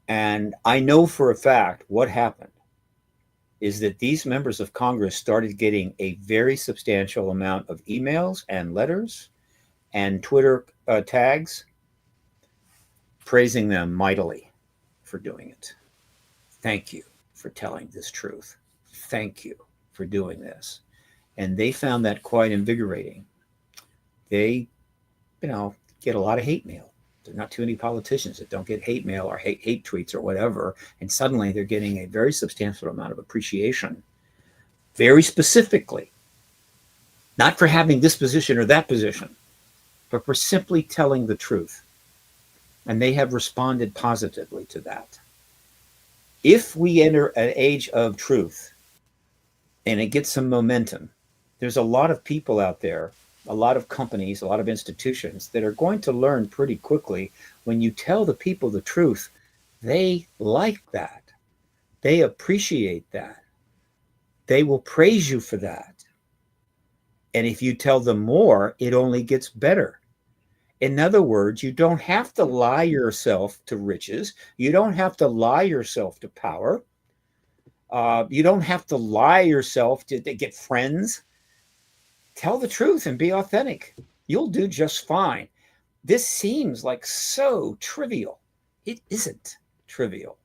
And I know for a fact what happened is that these members of Congress started getting a very substantial amount of emails and letters and Twitter tags praising them mightily for doing it. Thank you for telling this truth. Thank you for doing this. And they found that quite invigorating. They, get a lot of hate mail. There are not too many politicians that don't get hate mail or hate tweets or whatever. And suddenly they're getting a very substantial amount of appreciation, very specifically, not for having this position or that position, but for simply telling the truth. And they have responded positively to that. If we enter an age of truth and it gets some momentum, there's a lot of people out there, a lot of companies, a lot of institutions that are going to learn pretty quickly when you tell the people the truth, they like that. They appreciate that. They will praise you for that. And if you tell them more, it only gets better. In other words, you don't have to lie yourself to riches. You don't have to lie yourself to power. You don't have to lie yourself to get friends. Tell the truth and be authentic. You'll do just fine. This seems like so trivial. It isn't trivial.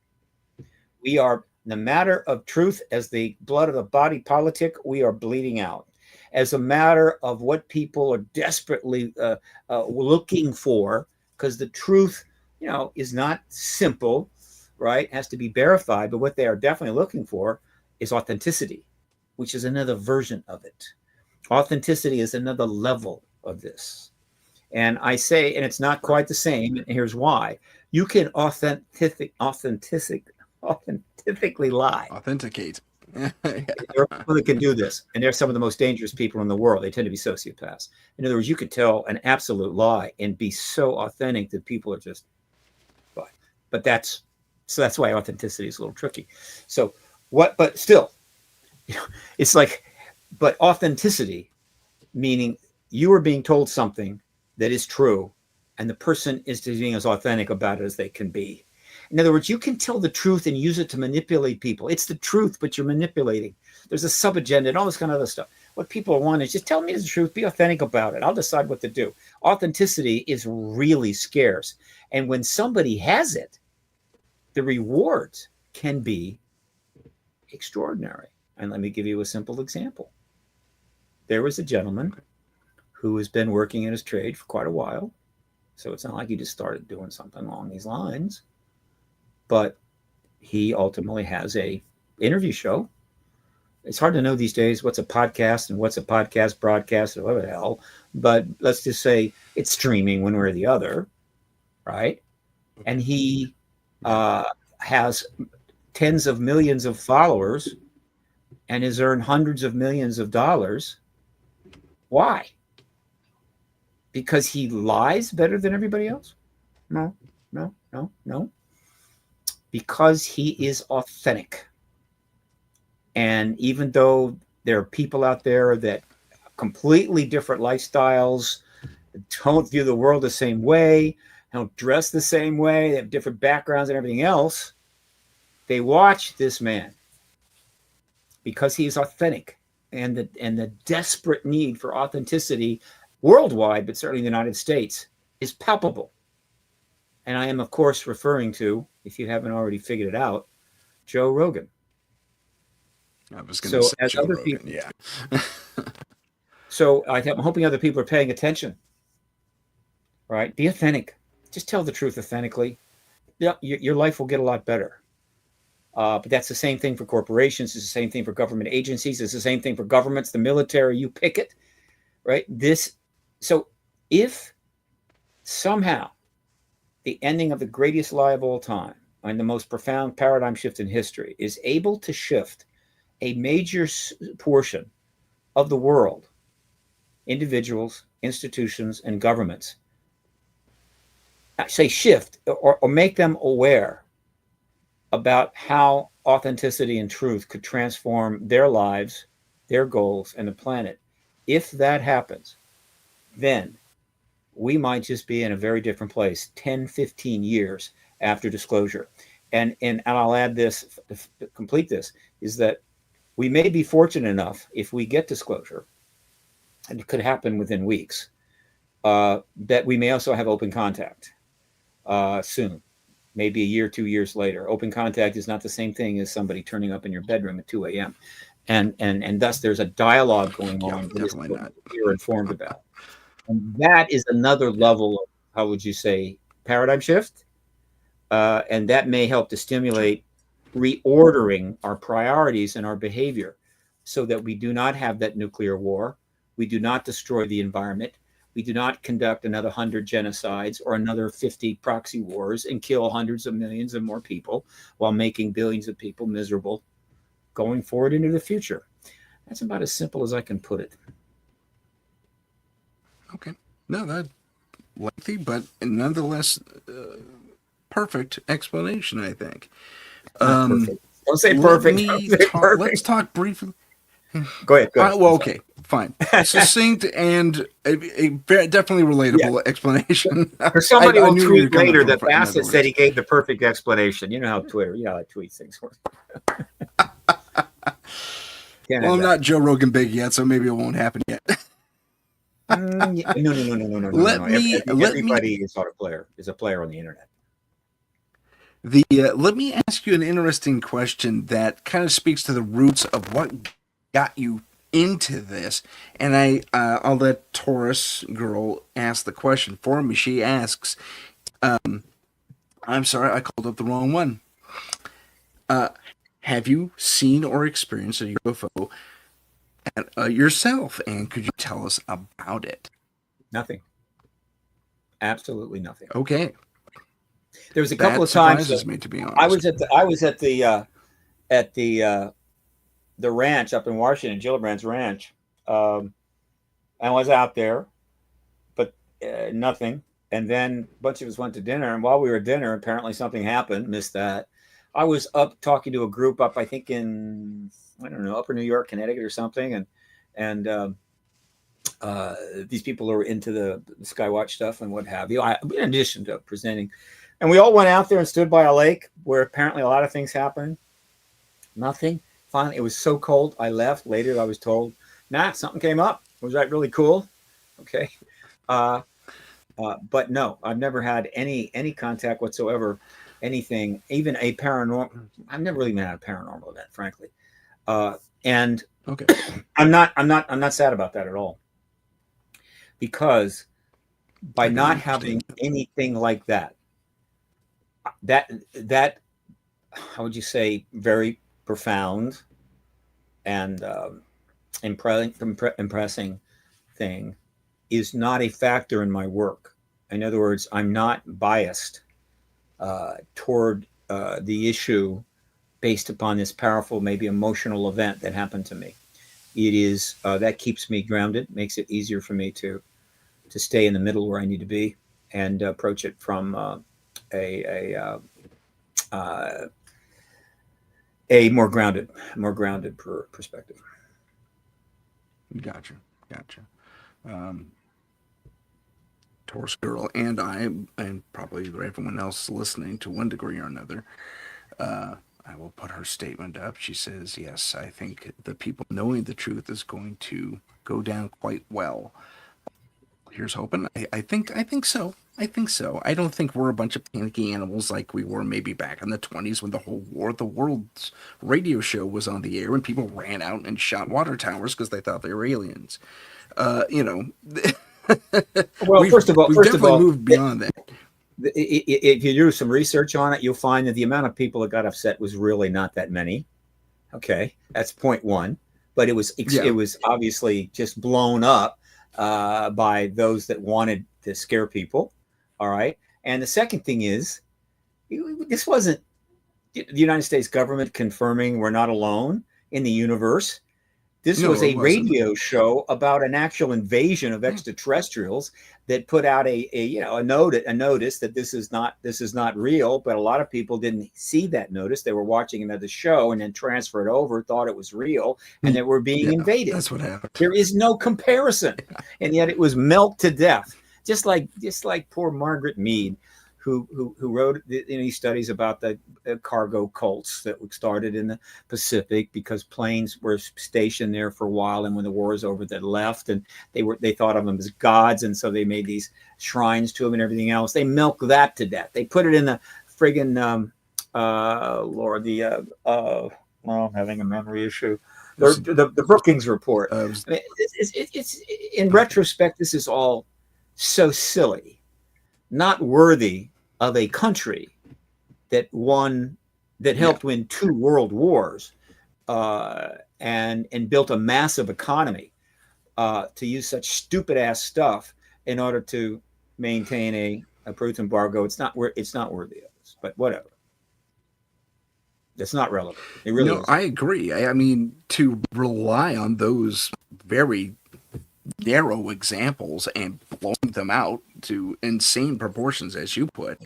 We are, in the matter of truth, as the blood of the body politic, we are bleeding out. As a matter of what people are desperately looking for, because the truth, is not simple, right? It has to be verified. But what they are definitely looking for is authenticity, which is another version of it. Authenticity is another level of this. And I say, and it's not quite the same. And here's why. You can authentically lie. Authenticate. There are people that can do this, and they're some of the most dangerous people in the world. They tend to be sociopaths. In other words, you could tell an absolute lie and be so authentic that people are just, but that's why authenticity is a little tricky. So but still, it's like, but authenticity, meaning you are being told something that is true, and the person is being as authentic about it as they can be. In other words, you can tell the truth and use it to manipulate people. It's the truth, but you're manipulating. There's a sub-agenda and all this kind of other stuff. What people want is just tell me the truth, be authentic about it. I'll decide what to do. Authenticity is really scarce. And when somebody has it, the rewards can be extraordinary. And let me give you a simple example. There was a gentleman who has been working in his trade for quite a while. So it's not like he just started doing something along these lines. But he ultimately has a interview show. It's hard to know these days what's a podcast and what's a podcast broadcast or whatever the hell. But let's just say it's streaming one way or the other, right? And he has tens of millions of followers and has earned hundreds of millions of dollars. Why? Because he lies better than everybody else? No. Because he is authentic. And even though there are people out there that completely different lifestyles, don't view the world the same way, don't dress the same way, they have different backgrounds and everything else, they watch this man because he is authentic. And the desperate need for authenticity worldwide, but certainly in the United States, is palpable. And I am, of course, referring to, if you haven't already figured it out, Joe Rogan. I was going to say as Joe other Rogan, people, yeah. so I'm hoping other people are paying attention. right? Be authentic. Just tell the truth authentically. Yeah, your life will get a lot better. But that's the same thing for corporations. It's the same thing for government agencies. It's the same thing for governments, the military. You pick it, right? So if somehow the ending of the greatest lie of all time and the most profound paradigm shift in history is able to shift a major portion of the world, individuals, institutions, and governments, I say shift or make them aware about how authenticity and truth could transform their lives, their goals, and the planet. If that happens, then we might just be in a very different place 10, 15 years after disclosure. And I'll add this, to complete this, is that we may be fortunate enough if we get disclosure, and it could happen within weeks, that we may also have open contact soon, maybe a year, 2 years later. Open contact is not the same thing as somebody turning up in your bedroom at 2 a.m. And thus there's a dialogue going Yeah, on that definitely not. you're informed about. And that is another level of, how would you say, paradigm shift. And that may help to stimulate reordering our priorities and our behavior so that we do not have that nuclear war. We do not destroy the environment. We do not conduct another 100 genocides or another 50 proxy wars and kill hundreds of millions of more people while making billions of people miserable going forward into the future. That's about as simple as I can put it. Okay. No, that lengthy, but nonetheless perfect explanation, I think. Not perfect. Don't say Let perfect. me Don't say talk. Let's perfect. talk briefly. Go ahead. Go ahead. Well, okay, fine. Succinct and definitely Yeah. relatable explanation. Or somebody I will knew where you're tweet coming later from. that In other Bassett said words, he gave the perfect explanation. You know how Twitter, you know how tweet things work. Can't well, have I'm that. not Joe Rogan big yet, so maybe it won't happen yet. No, no, no, no, no, no, no, no. Let me Everybody is not a player. Is a player on the internet. let me ask you an interesting question that kind of speaks to the roots of what got you into this. And I'll let Taurus girl ask the question for me. She asks, I'm sorry, I called up the wrong one. Have you seen or experienced a UFO yourself? And could you tell us about it? Nothing. Absolutely nothing. Okay, There was a couple that of times surprises me, to be I honest. was at the ranch up in Washington, Gillibrand's ranch. I was out there, but nothing. And then a bunch of us went to dinner, and while we were at dinner, apparently something happened. Missed that. I was up talking to a group up, I think in, I don't know, Upper New York, Connecticut, or something, and these people are into the Skywatch stuff and what have you. In addition to presenting, and we all went out there and stood by a lake where apparently a lot of things happened. Nothing. Finally, it was so cold. I left. Later, I was told, "Nah, something came up. Was that really cool?" Okay. Uh, but no, I've never had any contact whatsoever. Anything, even a paranormal. I've never really been at a paranormal event, frankly. And Okay, I'm not sad about that at all, because by I can not having understand that. anything like that how would you say, very profound and impressing thing is not a factor in my work. In other words, I'm not biased toward the issue based upon this powerful, maybe emotional event that happened to me. It is that keeps me grounded, makes it easier for me to stay in the middle where I need to be and approach it from uh, a more grounded perspective. Gotcha, gotcha. Um, Taurus girl and I, and probably everyone else listening to one degree or another, uh, I will put her statement up. She says, "Yes, I think the people knowing the truth is going to go down quite well." Here's hoping. I think so. I think so. I don't think we're a bunch of panicky animals like we were maybe back in the 20s when the whole War of the Worlds radio show was on the air and people ran out and shot water towers because they thought they were aliens. You know, Well, we've first of definitely all, moved beyond that. if you do some research on it, you'll find that the amount of people that got upset was really not that many. Okay, that's point one. But it Yeah. was obviously just blown up by those that wanted to scare people. All right, and the second thing is, this wasn't the United States government confirming we're not alone in the universe. This No, was it a wasn't. radio show about an actual invasion of Yeah. extraterrestrials that put out a notice that this is not real. But a lot of people didn't see that notice. They were watching another show and then transferred over, thought it was real, and that we're being Yeah, invaded. that's what happened. There is no comparison, and yet it was milked to death. Just like poor Margaret Mead, who wrote these studies about the cargo cults that started in the Pacific because planes were stationed there for a while, and when the war was over, they left, and they thought of them as gods, and so they made these shrines to them and everything else. They milked that to death. They put it in the friggin' Lord, I'm having a memory issue. The Brookings report. I mean, it's in retrospect, this is all so silly, not worthy of a country that helped win 2 world wars, and built a massive economy, to use such stupid ass stuff in order to maintain a truth embargo. It's not worthy of this, but whatever. It's not relevant. It really No, isn't. I agree. I mean, to rely on those very narrow examples and blowing them out to insane proportions, as you put,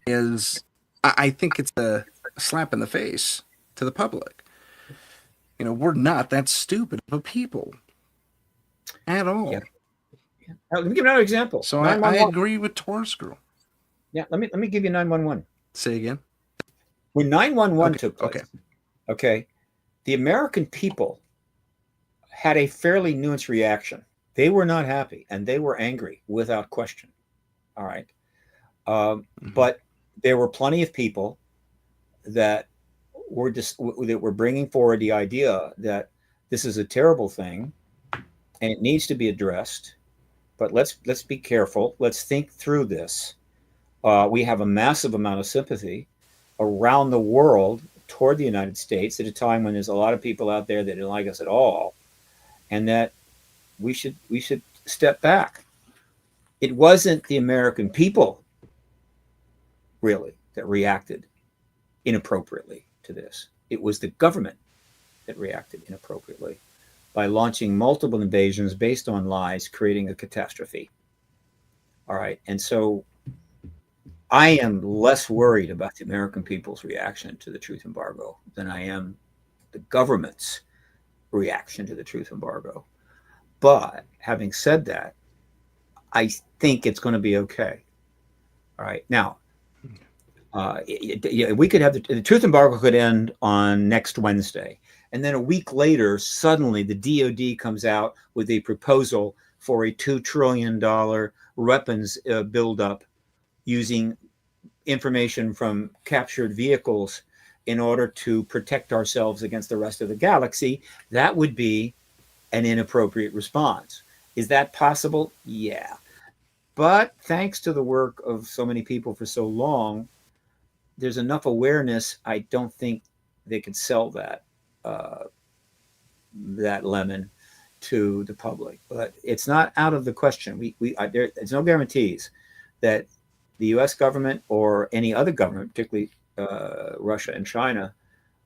is, I think it's a slap in the face to the public. We're not that stupid of a people at all. Yeah. Now, let me give you another example. So I agree with Taurus Girl. Yeah, let me give you 911. Say again. When 911 Okay, took place, okay. the American people had a fairly nuanced reaction. They were not happy and they were angry without question. All right. But there were plenty of people that were bringing forward the idea that this is a terrible thing and it needs to be addressed. But let's be careful. Let's think through this. We have a massive amount of sympathy around the world toward the United States at a time when there's a lot of people out there that don't like us at all, and that we should step back. It wasn't the American people really that reacted inappropriately to this. It was the government that reacted inappropriately by launching multiple invasions based on lies, creating a catastrophe. All right. And so I am less worried about the American people's reaction to the truth embargo than I am the government's reaction to the truth embargo. But having said that, I think it's going to be okay. All right. Now, we could have the truth embargo could end on next Wednesday. And then a week later, suddenly the DOD comes out with a proposal for a $2 trillion weapons buildup using information from captured vehicles in order to protect ourselves against the rest of the galaxy. That would be an inappropriate response. Is that possible? Yeah. But thanks to the work of so many people for so long, there's enough awareness. I don't think they could sell that lemon to the public. But it's not out of the question. There's no guarantees that the U.S. government or any other government, particularly Russia and China,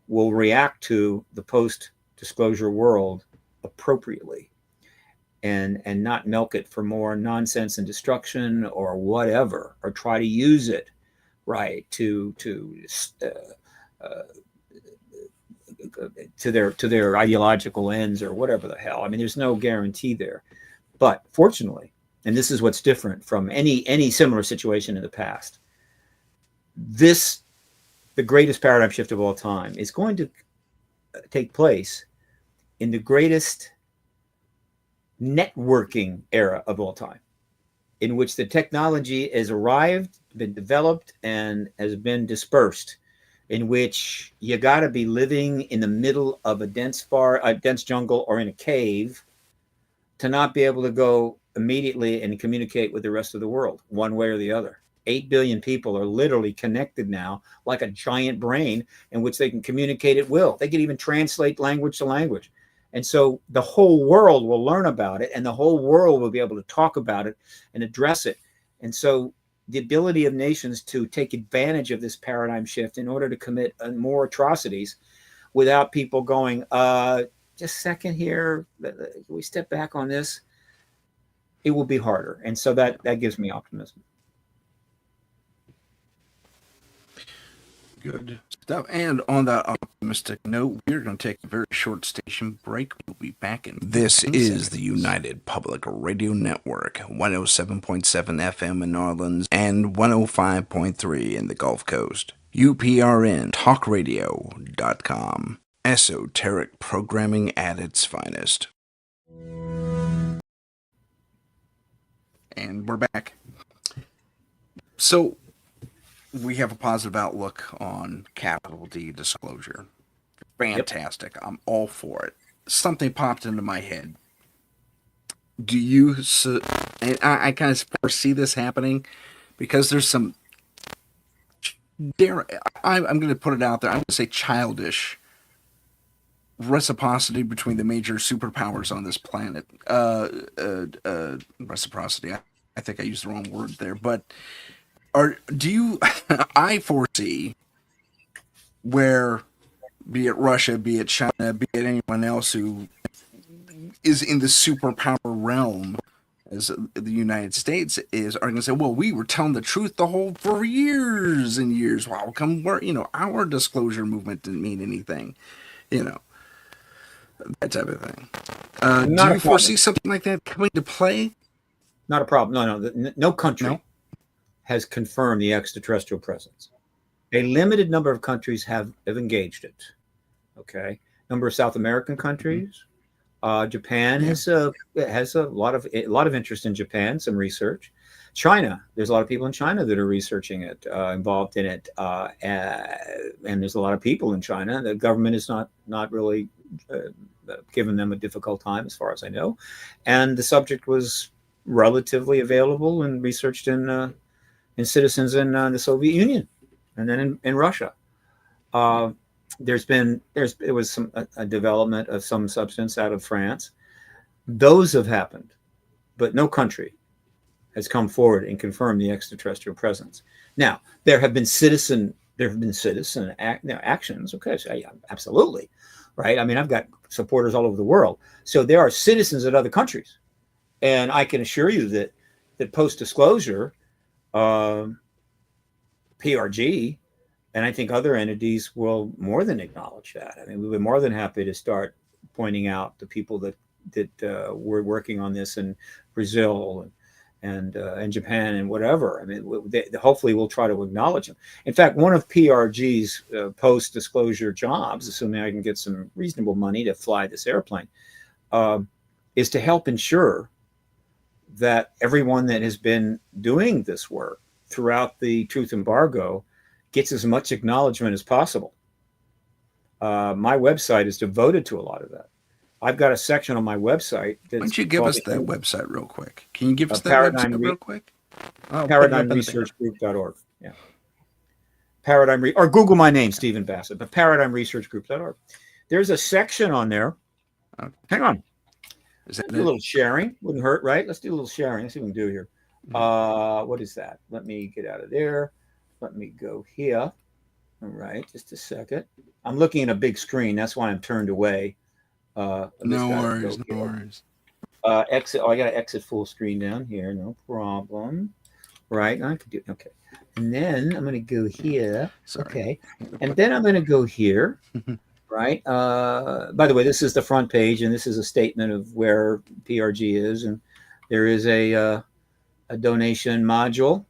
will react to the post-disclosure world appropriately and not milk it for more nonsense and destruction or whatever, or try to use it to their ideological ends or whatever the hell. I mean, there's no guarantee there. But fortunately, and this is what's different from any similar situation in the past, the greatest paradigm shift of all time is going to take place in the greatest networking era of all time, in which the technology has arrived, been developed, and has been dispersed, in which you got to be living in the middle of a dense jungle or in a cave to not be able to go immediately and communicate with the rest of the world, one way or the other. 8 billion people are literally connected now, like a giant brain in which they can communicate at will. They can even translate language to language. And so the whole world will learn about it, and the whole world will be able to talk about it and address it. And so the ability of nations to take advantage of this paradigm shift in order to commit more atrocities without people going, just a second here, can we step back on this? It will be harder. And so that gives me optimism. Good stuff. And on that optimistic note, we're going to take a very short station break. We'll be back in. This is the United Public Radio Network, 107.7 FM in New Orleans and 105.3 in the Gulf Coast. UPRN talkradio.com. Esoteric programming at its finest. And we're back. So, we have a positive outlook on capital D disclosure. Fantastic. Yep. I'm all for it. Something popped into my head. Do you, and I kind of foresee this happening because there's some, I'm going to put it out there, I'm going to say childish reciprocity between the major superpowers on this planet. Reciprocity, I think I used the wrong word there, but I foresee where, be it Russia, be it China, be it anyone else who is in the superpower realm, as the United States is, are going to say, well, we were telling the truth for years and years. Well, come where, our disclosure movement didn't mean anything, that type of thing. Do you foresee something like that coming to play? Not a problem. No country has confirmed the extraterrestrial presence. A limited number of countries have engaged it. Okay, number of South American countries. Japan has a lot of interest in Japan. Some research. China, there's a lot of people in China that are researching it, involved in it, and there's a lot of people in China. The government is not really given them a difficult time, as far as I know, and the subject was relatively available and researched in citizens in the Soviet Union, and then in Russia. There was a development of some substance out of France. Those have happened, but no country has come forward and confirmed the extraterrestrial presence. Now, there have been citizen actions. Okay, so yeah, absolutely, right? I mean, I've got supporters all over the world, so there are citizens in other countries, and I can assure you that post disclosure, PRG, and I think other entities will more than acknowledge that. I mean, we've been more than happy to start pointing out the people that were working on this in Brazil and Japan and whatever. I mean, hopefully we'll try to acknowledge them. In fact, one of PRG's post-disclosure jobs, assuming I can get some reasonable money to fly this airplane, is to help ensure that everyone that has been doing this work throughout the truth embargo gets as much acknowledgement as possible. My website is devoted to a lot of that. I've got a section on my website. Why don't you give us that website real quick? Can you give us that website real quick? ParadigmResearchGroup.org. Yeah. Or Google my name, Stephen Bassett, but ParadigmResearchGroup.org. There's a section on there. Okay. Hang on. Is that a little sharing? Wouldn't hurt, right? Let's do a little sharing. Let's see what we can do here. What is that? Let me get out of there. Let me go here. All right, just a second. I'm looking at a big screen. That's why I'm turned away. No worries. Exit. Oh, I got to exit full screen down here. No problem. Right. I could do. Okay. And then I'm going to go here. Sorry. Okay. And then I'm going to go here. Right. By the way, this is the front page, and this is a statement of where PRG is, and there is a donation module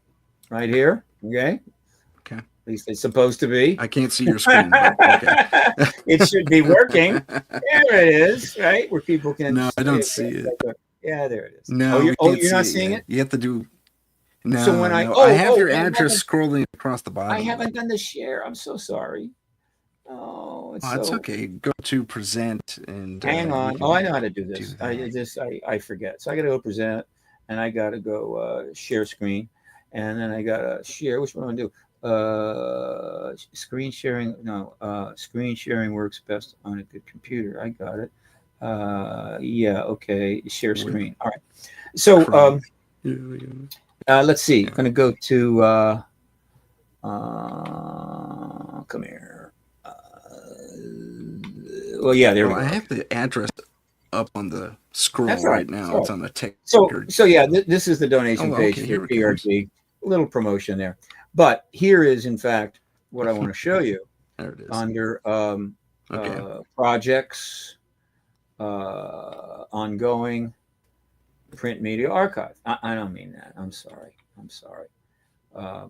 right here. Okay. Okay. At least it's supposed to be. I can't see your screen. But okay. It should be working. There it is, right? Where people can. No, I don't see it. Yeah, there it is. No, you're not seeing it? You have to do. No, so when I have your address scrolling across the bottom. I haven't done the share. I'm so sorry. Oh, it's okay. Go to present and hang on. I know how to do this. I forget. So I got to go present, and I got to go share screen, and then I got to share. Which one do I do? Screen sharing. No, screen sharing works best on a good computer. I got it. Yeah, okay. Share With screen. All right. So Chrome. let's see. Yeah. I'm going to go to. Come here. Well, yeah, there we Well, go. I Okay. have the address up on the That's scroll all right. right That's now. all It's right. on the tech So, record. so yeah, this is the Oh, donation well, page okay, for here it comes. PRG. A little promotion there, but here is, in fact, what I want to show you There it is. under Okay. projects, ongoing, print media archive. I don't mean that. I'm sorry. I'm sorry. Uh,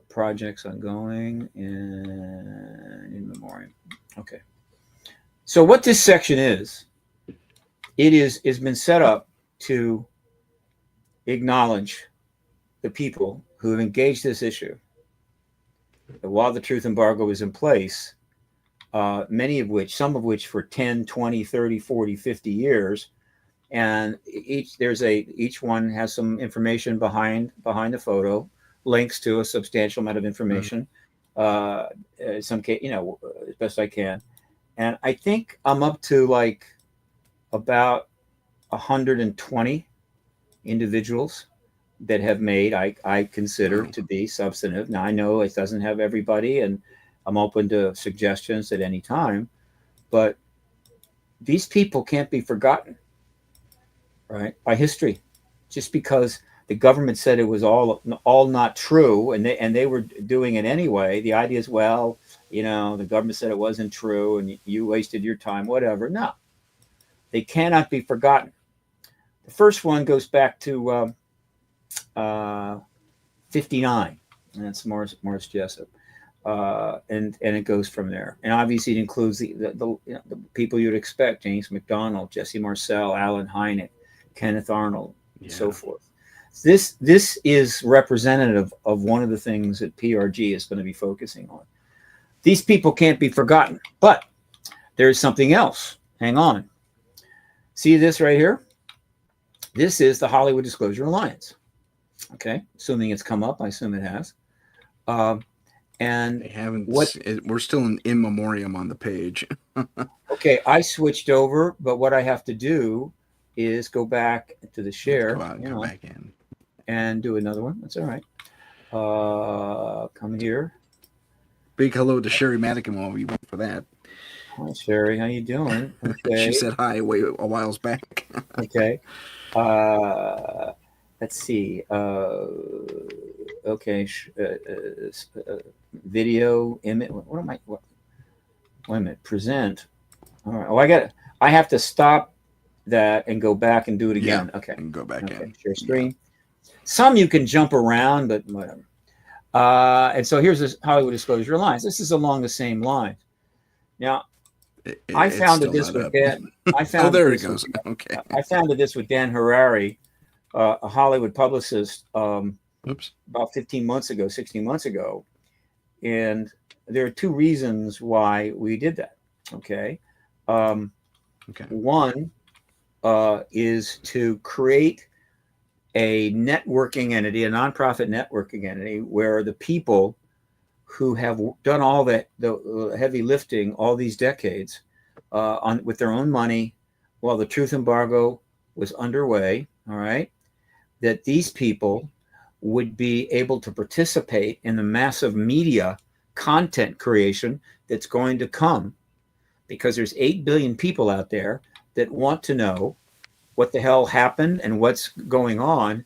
projects ongoing and in memoriam. Okay. So what this section is, it is been set up to acknowledge the people who have engaged this issue. While the truth embargo is in place, many of which, some of which for 10, 20, 30, 40, 50 years, and each one has some information behind the photo, links to a substantial amount of information. Some case, as best I can, and I think I'm up to like about 120 individuals that have made I consider Wow. to be substantive. Now I know it doesn't have everybody, and I'm open to suggestions at any time, but these people can't be forgotten, right? By history, just because the government said it was all not true, and they were doing it anyway. The idea is, well, the government said it wasn't true, and you wasted your time, whatever. No, they cannot be forgotten. The first one goes back to 59, and that's Morris Jessup. And it goes from there. And obviously, it includes the people you'd expect: James McDonald, Jesse Marcel, Alan Hynek, Kenneth Arnold, and so Yeah. forth. This is representative of one of the things that PRG is going to be focusing on. These people can't be forgotten, but there's something else. Hang on. See this right here? This is the Hollywood Disclosure Alliance. Okay, assuming it's come up, I assume it has. And They haven't. what? We're still in memoriam on the page. Okay, I switched over, but what I have to do is go back to the You have to share, go out and come back in. and do another one. That's all right. Come here. Big hello to Sherry Madigan while we wait for that. Hi, Sherry. How you doing? She Okay. said hi way a whiles back. Okay. Let's see. Okay. Video image. What am I? What? Wait a minute. Present. All right. Oh, I have to stop that and go back and do it Yeah. again. Okay. And go back Okay. in. Share screen. Some you can jump around, but whatever. And so here's this Hollywood Disclosure Alliance. This is along the same line. Now, I It's founded still this not with up. Dan. I Oh, founded there it this with. goes. Okay. I founded this with Dan Harari, a Hollywood publicist, Oops. about 15 months ago, 16 months ago, and there are two reasons why we did that. Okay, Okay. one is to create a networking entity, a nonprofit networking entity, where the people who have done all the heavy lifting all these decades on with their own money while the truth embargo was underway, all right, that these people would be able to participate in the massive media content creation that's going to come, because there's 8 billion people out there that want to know what the hell happened and what's going on,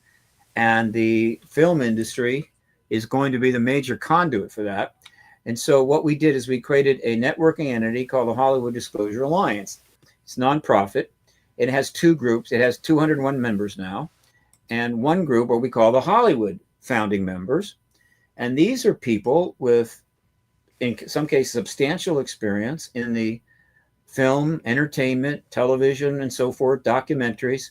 and the film industry is going to be the major conduit for that. And so what we did is we created a networking entity called the Hollywood Disclosure Alliance. It's nonprofit. It has two groups. It has 201 members now, and one group what we call the Hollywood founding members. And these are people with, in some cases, substantial experience in the film, entertainment, television, and so forth, documentaries,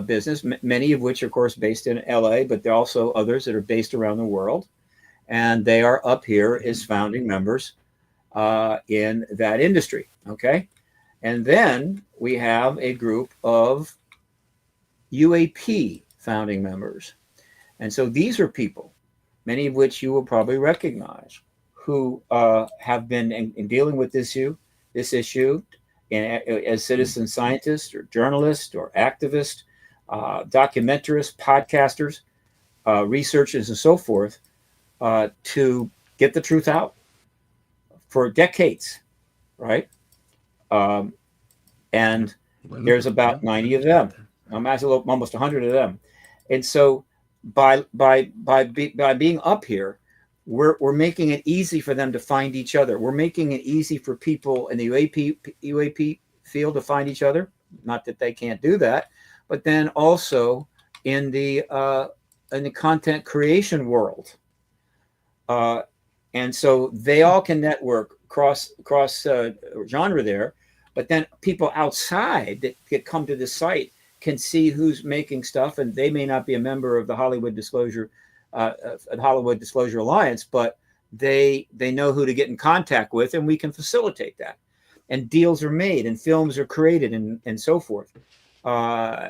business, many of which are, of course, based in LA, but there are also others that are based around the world. And they are up here as founding members in that industry. Okay. And then we have a group of UAP founding members. And so these are people, many of which you will probably recognize, who have been in dealing with this issue as citizen scientists or journalists or activists, documentarists, podcasters, researchers, and so forth, to get the truth out for decades, right? Um, and there's about 90 of them. I'm almost 100 of them. And so by being up here, we're making it easy for them to find each other. We're making it easy for people in the UAP field to find each other. Not that they can't do that, but then also in the content creation world. And so they all can network cross genre there, but then people outside that come to this site can see who's making stuff, and they may not be a member of the Hollywood Disclosure Alliance, but they know who to get in contact with, and we can facilitate that. And deals are made, and films are created, and so forth.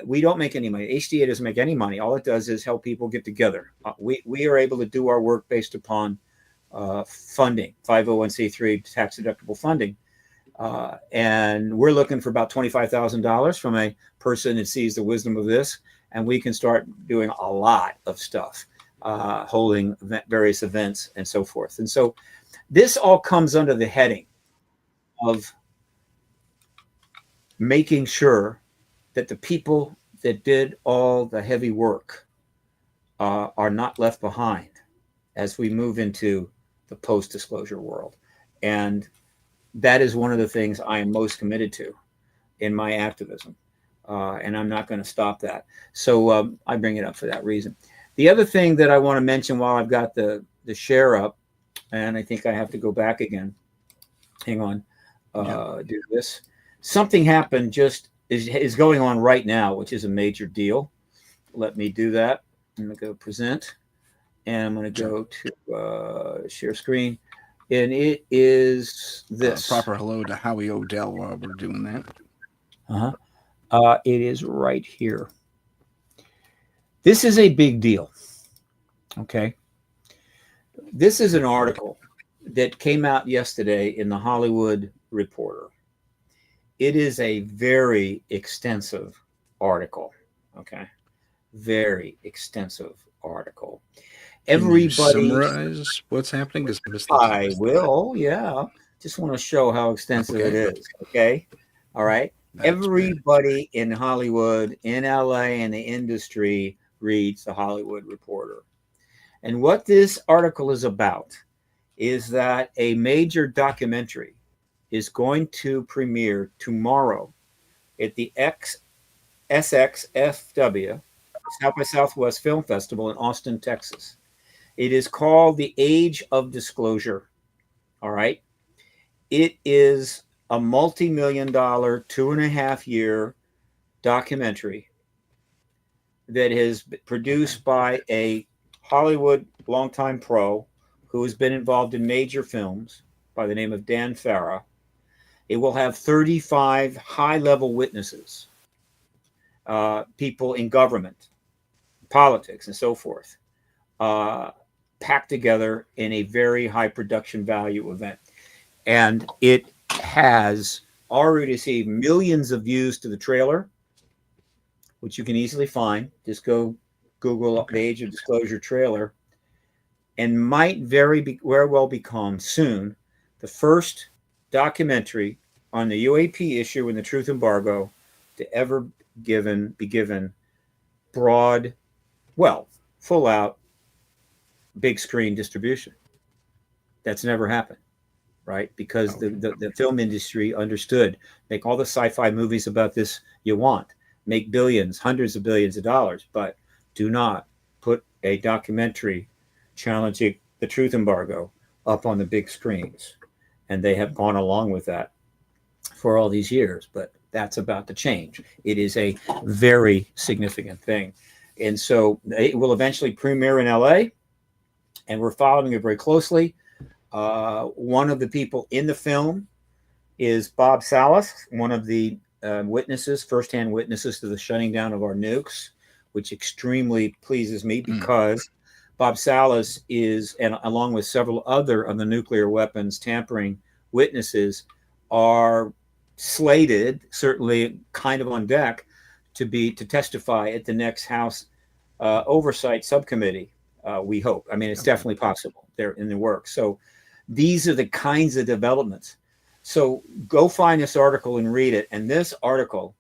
We don't make any money. HDA doesn't make any money. All it does is help people get together. We are able to do our work based upon funding, 501c3 tax deductible funding. And we're looking for about $25,000 from a person that sees the wisdom of this, and we can start doing a lot of stuff, holding various events and so forth. And so this all comes under the heading of making sure that the people that did all the heavy work are not left behind as we move into the post-disclosure world. And that is one of the things I am most committed to in my activism. And I'm not going to stop that. So I bring it up for that reason. The other thing that I want to mention while I've got the share up, and I think I have to go back again. Hang on. Do this. Something happened is going on right now, which is a major deal. Let me do that. I'm going to go present. And I'm going to go to share screen. And it is this. Proper hello to Howie Odell while we're doing that. It is right here. This is a big deal. Okay. This is an article that came out yesterday in the Hollywood Reporter. It is a very extensive article. Okay. Very extensive article. Everybody summarize what's happening? I will, yeah. Just want to show how extensive it is. Okay. All right. Everybody in Hollywood, in LA, in the industry reads the Hollywood Reporter. And what this article is about is that a major documentary is going to premiere tomorrow at the SXFW, South by Southwest Film Festival in Austin, Texas. It is called The Age of Disclosure. All right. It is a multi-million-dollar, 2.5-year documentary that is produced by a Hollywood longtime pro who has been involved in major films by the name of Dan Farah. It will have 35 high-level witnesses, people in government, politics, and so forth, packed together in a very high production value event. And it has already received millions of views to the trailer, which you can easily find. Just go Google the Age of Disclosure trailer, and might very well become soon the first documentary on the UAP issue and the truth embargo to ever be given broad, full out, big screen distribution. That's never happened, right? Because the film industry understood, make all the sci-fi movies about this you want, make billions, hundreds of billions of dollars, but do not put a documentary challenging the truth embargo up on the big screens. And they have gone along with that for all these years, but that's about to change. It is a very significant thing. And so it will eventually premiere in LA, and we're following it very closely. One of the people in the film is Bob Salas, one of the witnesses, firsthand witnesses to the shutting down of our nukes, which extremely pleases me because Bob Salas is, and along with several other of the nuclear weapons tampering witnesses, are slated, certainly kind of on deck, to testify at the next House Oversight Subcommittee. We hope. I mean, it's definitely possible. They're in the works. So these are the kinds of developments. So go find this article and read it. And this article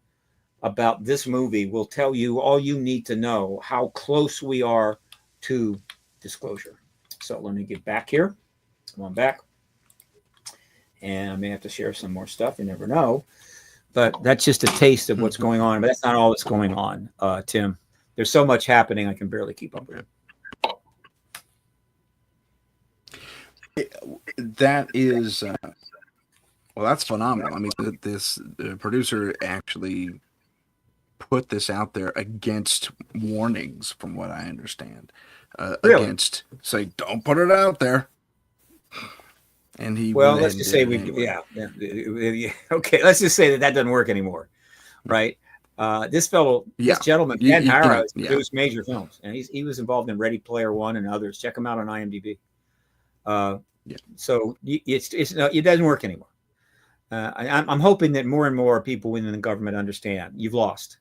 about this movie will tell you all you need to know how close we are to disclosure. So let me get back here. Come on back. And I may have to share some more stuff. You never know. But that's just a taste of what's going on. But that's not all that's going on, Tim. There's so much happening, I can barely keep up with it. That is, well, that's phenomenal. I mean, this producer actually put this out there against warnings, from what I understand. Really? Against, say, don't put it out there. And he, well, let's just say okay, let's just say that doesn't work anymore, right? This gentleman, Ben Harrow, has produced major films, and he was involved in Ready Player One and others. Check him out on IMDb. So it doesn't work anymore. I'm hoping that more and more people within the government understand you've lost.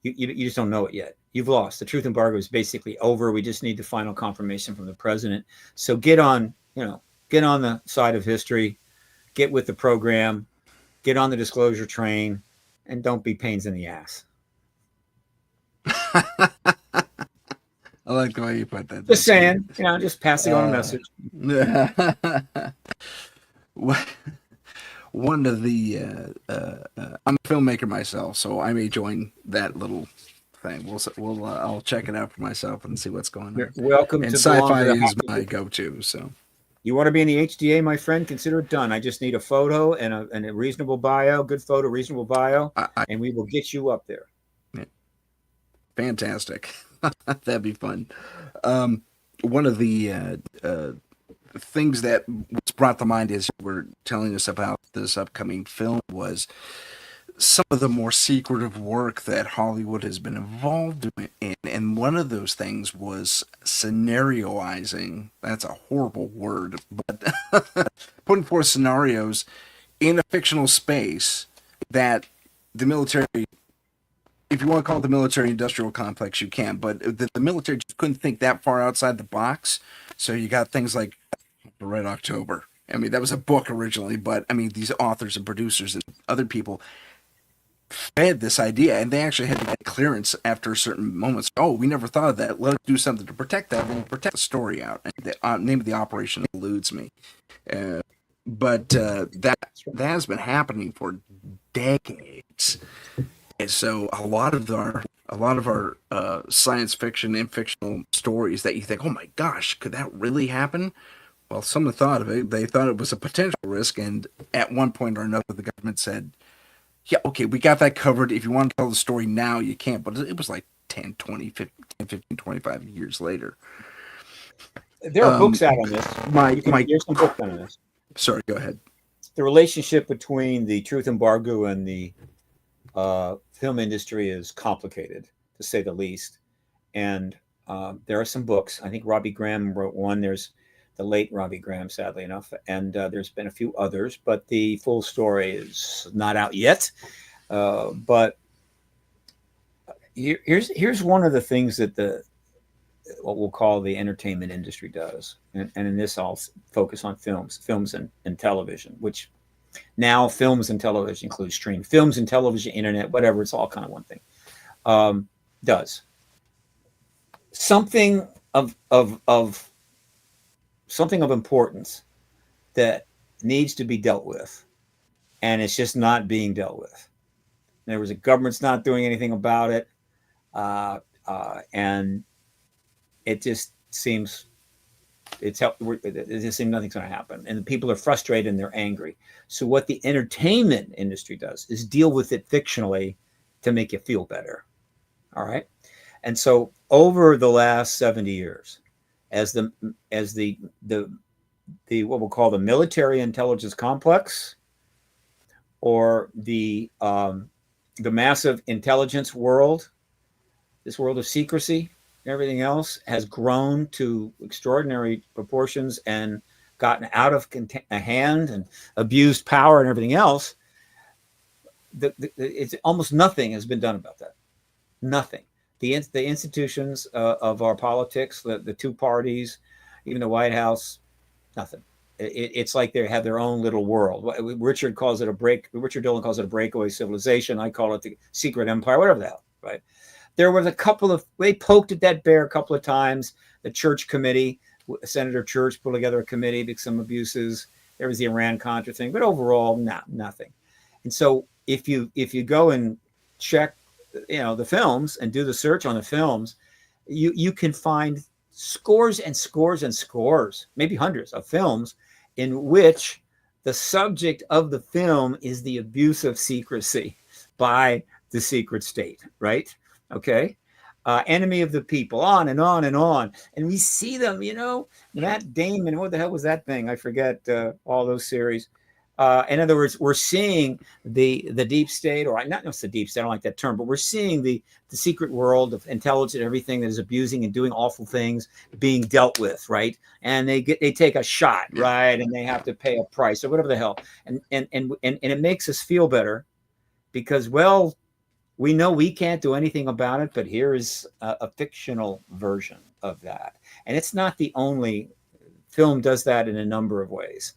You just don't know it yet. You've lost. The truth embargo is basically over. We just need the final confirmation from the president. So get on the side of history, get with the program, get on the disclosure train, and don't be pains in the ass. I like the way you put that. Just saying, just passing on a message. One of the, I'm a filmmaker myself, so I may join that little thing. I'll check it out for myself and see what's going on. You're welcome. And sci-fi is my go-to. So, you want to be in the HDA, my friend? Consider it done. I just need a photo and a reasonable bio, good photo, reasonable bio, and we will get you up there. Yeah. Fantastic. That'd be fun. One of the things that was brought to mind as you were telling us about this upcoming film was some of the more secretive work that Hollywood has been involved in. And one of those things was scenarioizing. That's a horrible word, but putting forth scenarios in a fictional space that the military, if you want to call it the military industrial complex, you can, but the military just couldn't think that far outside the box. So you got things like Red October. I mean, that was a book originally, but I mean, these authors and producers and other people fed this idea, and they actually had to get clearance after certain moments. Oh, we never thought of that. Let's do something to protect that and protect the story out. And the name of the operation eludes me. But that has been happening for decades. And so a lot of our science fiction and fictional stories that you think, oh my gosh, could that really happen? Well, someone thought of it. They thought it was a potential risk, and at one point or another, the government said, yeah, okay, we got that covered. If you want to tell the story now, you can't. But it was like 10, 20, 15, 25 years later. There are books out on this. There's some books on this. Sorry, go ahead. The relationship between the truth embargo and the film industry is complicated, to say the least. And there are some books. I think Robbie Graham wrote one. There's the late Robbie Graham, sadly enough. And there's been a few others, but the full story is not out yet. But here's one of the things that what we'll call the entertainment industry does. And in this, I'll focus on films and television, which now films and television include stream. Films and television, internet, whatever, it's all kind of one thing. Does something of importance that needs to be dealt with, and it's just not being dealt with. There was a government's not doing anything about it, and it just seems it just seems nothing's going to happen, and the people are frustrated and they're angry. So what the entertainment industry does is deal with it fictionally to make you feel better. All right, and so over the last 70 years, as the what we'll call the military intelligence complex, or the massive intelligence world, this world of secrecy and everything else, has grown to extraordinary proportions and gotten out of hand and abused power and everything else. It's almost nothing has been done about that. Nothing. The institutions of our politics, the two parties, even the White House, nothing. It's like they have their own little world. Richard Dillon calls it a breakaway civilization. I call it the secret empire, whatever the hell, right? There was they poked at that bear a couple of times. The Church Committee, Senator Church put together a committee because some abuses. There was the Iran-Contra thing, but overall, nothing. And so if you go and check, the films and do the search on the films, you can find scores and scores and scores, maybe hundreds of films in which the subject of the film is the abuse of secrecy by the secret state, right? Okay. Enemy of the people, on and on and on. And we see them, Matt Damon, what the hell was that thing? I forget all those series. In other words, we're seeing the deep state, or not just the deep state, I don't like that term, but we're seeing the secret world of intelligence, everything that is abusing and doing awful things being dealt with, right? And they take a shot, right? And they have to pay a price or whatever the hell. And it makes us feel better because, well, we know we can't do anything about it, but here is a fictional version of that. And it's not the only film does that in a number of ways.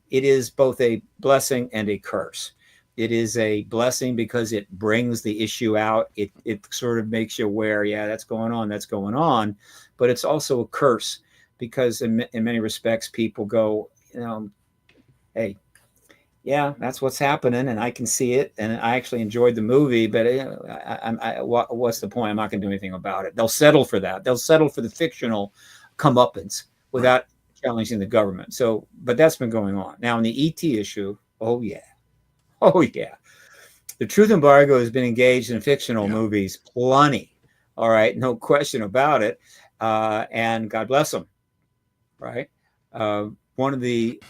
It is both a blessing and a curse. It is a blessing because it brings the issue out. It sort of makes you aware, that's going on. But it's also a curse because in many respects, people go, hey, that's what's happening, and I can see it, and I actually enjoyed the movie, but what's the point? I'm not going to do anything about it. They'll settle for that. They'll settle for the fictional comeuppance without challenging the government. So, but that's been going on. Now, in the ET issue, oh yeah. The truth embargo has been engaged in fictional movies plenty. All right, no question about it. And God bless them, right? One of the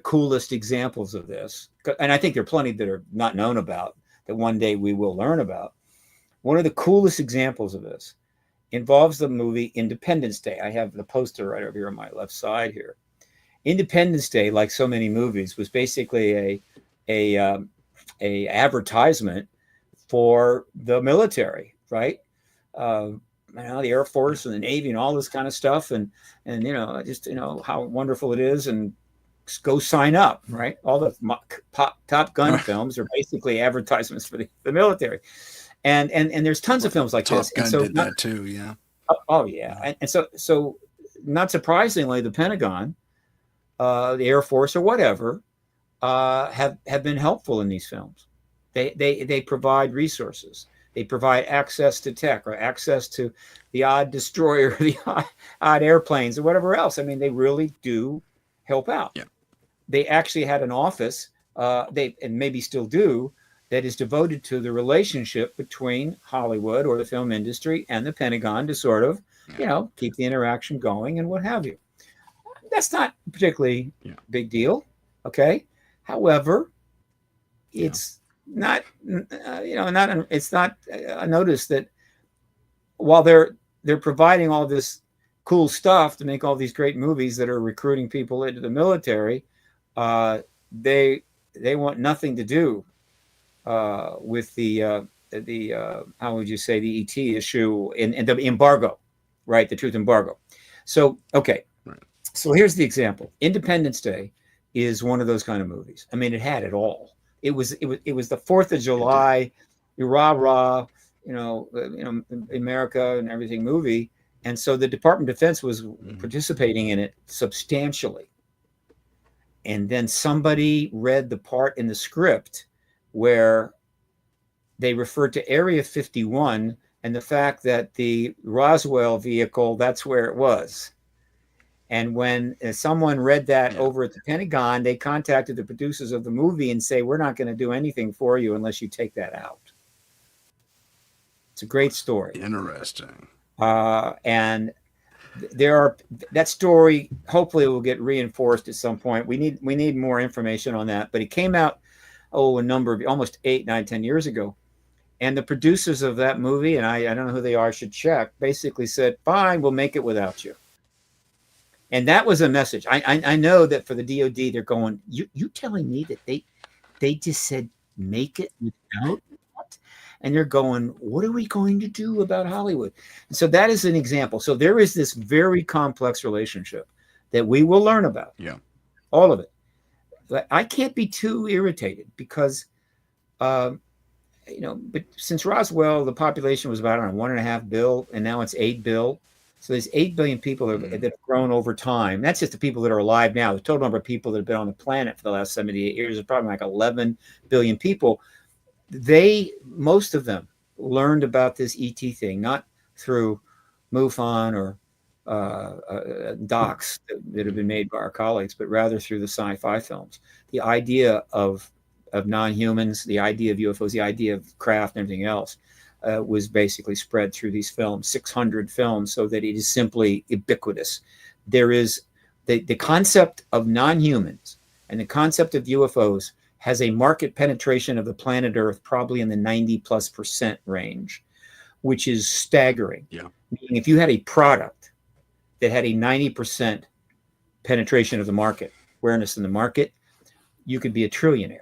coolest examples of this, and I think there are plenty that are not known about that one day we will learn about. One of the coolest examples of this involves the movie Independence Day. I have the poster right over here on my left side here. Independence Day, like so many movies, was basically a advertisement for the military, right? The Air Force and the Navy and all this kind of stuff, and just how wonderful it is, and go sign up, right? All the Top Gun films are basically advertisements for the military, and there's tons of films like this. Top Gun did that too, yeah. Oh yeah, and so not surprisingly, the Pentagon, the Air Force, or whatever, have been helpful in these films. They provide resources. They provide access to tech or access to the odd destroyer, the odd airplanes, or whatever else. I mean, they really do help out. Yeah. They actually had an office, and maybe still do, that is devoted to the relationship between Hollywood or the film industry and the Pentagon to sort of, keep the interaction going and what have you. That's not particularly big deal. Okay. However, it's not, it's not a notice that while they're providing all this cool stuff to make all these great movies that are recruiting people into the military, they want nothing to do with the how would you say, the ET issue and the embargo, right? The truth embargo. So, okay. Right. So here's the example. Independence Day is one of those kind of movies. I mean, it had it all. It was the 4th of July, rah, America and everything movie. And so the Department of Defense was participating in it substantially. And then somebody read the part in the script where they referred to Area 51 and the fact that the Roswell vehicle, that's where it was. And when someone read that over at the Pentagon, they contacted the producers of the movie and say, we're not going to do anything for you unless you take that out. It's a great story. Interesting. And that story hopefully will get reinforced at some point. We need more information on that, but it came out a number of almost 8, 9, 10 years ago. And the producers of that movie, and I don't know who they are, I should check, basically said, fine, we'll make it without you. And that was a message. I know that for the DOD, they're going, you telling me that they just said make it without that? And they're going, what are we going to do about Hollywood? And so that is an example. So there is this very complex relationship that we will learn about. Yeah. All of it. But I can't be too irritated because, but since Roswell, the population was about, I don't know, 1.5 billion, and now it's 8 billion. So there's 8 billion people that have grown over time. That's just the people that are alive now. The total number of people that have been on the planet for the last 78 years is probably like 11 billion people. Most of them learned about this ET thing, not through MUFON or docs that have been made by our colleagues, but rather through the sci-fi films. The idea of non-humans, the idea of UFOs, the idea of craft and everything else was basically spread through these films, 600 films, so that it is simply ubiquitous. There is the concept of non-humans and the concept of UFOs has a market penetration of the planet Earth probably in the 90+% range, which is staggering. Yeah. Meaning if you had a product that had a 90% penetration of the market, awareness in the market, you could be a trillionaire.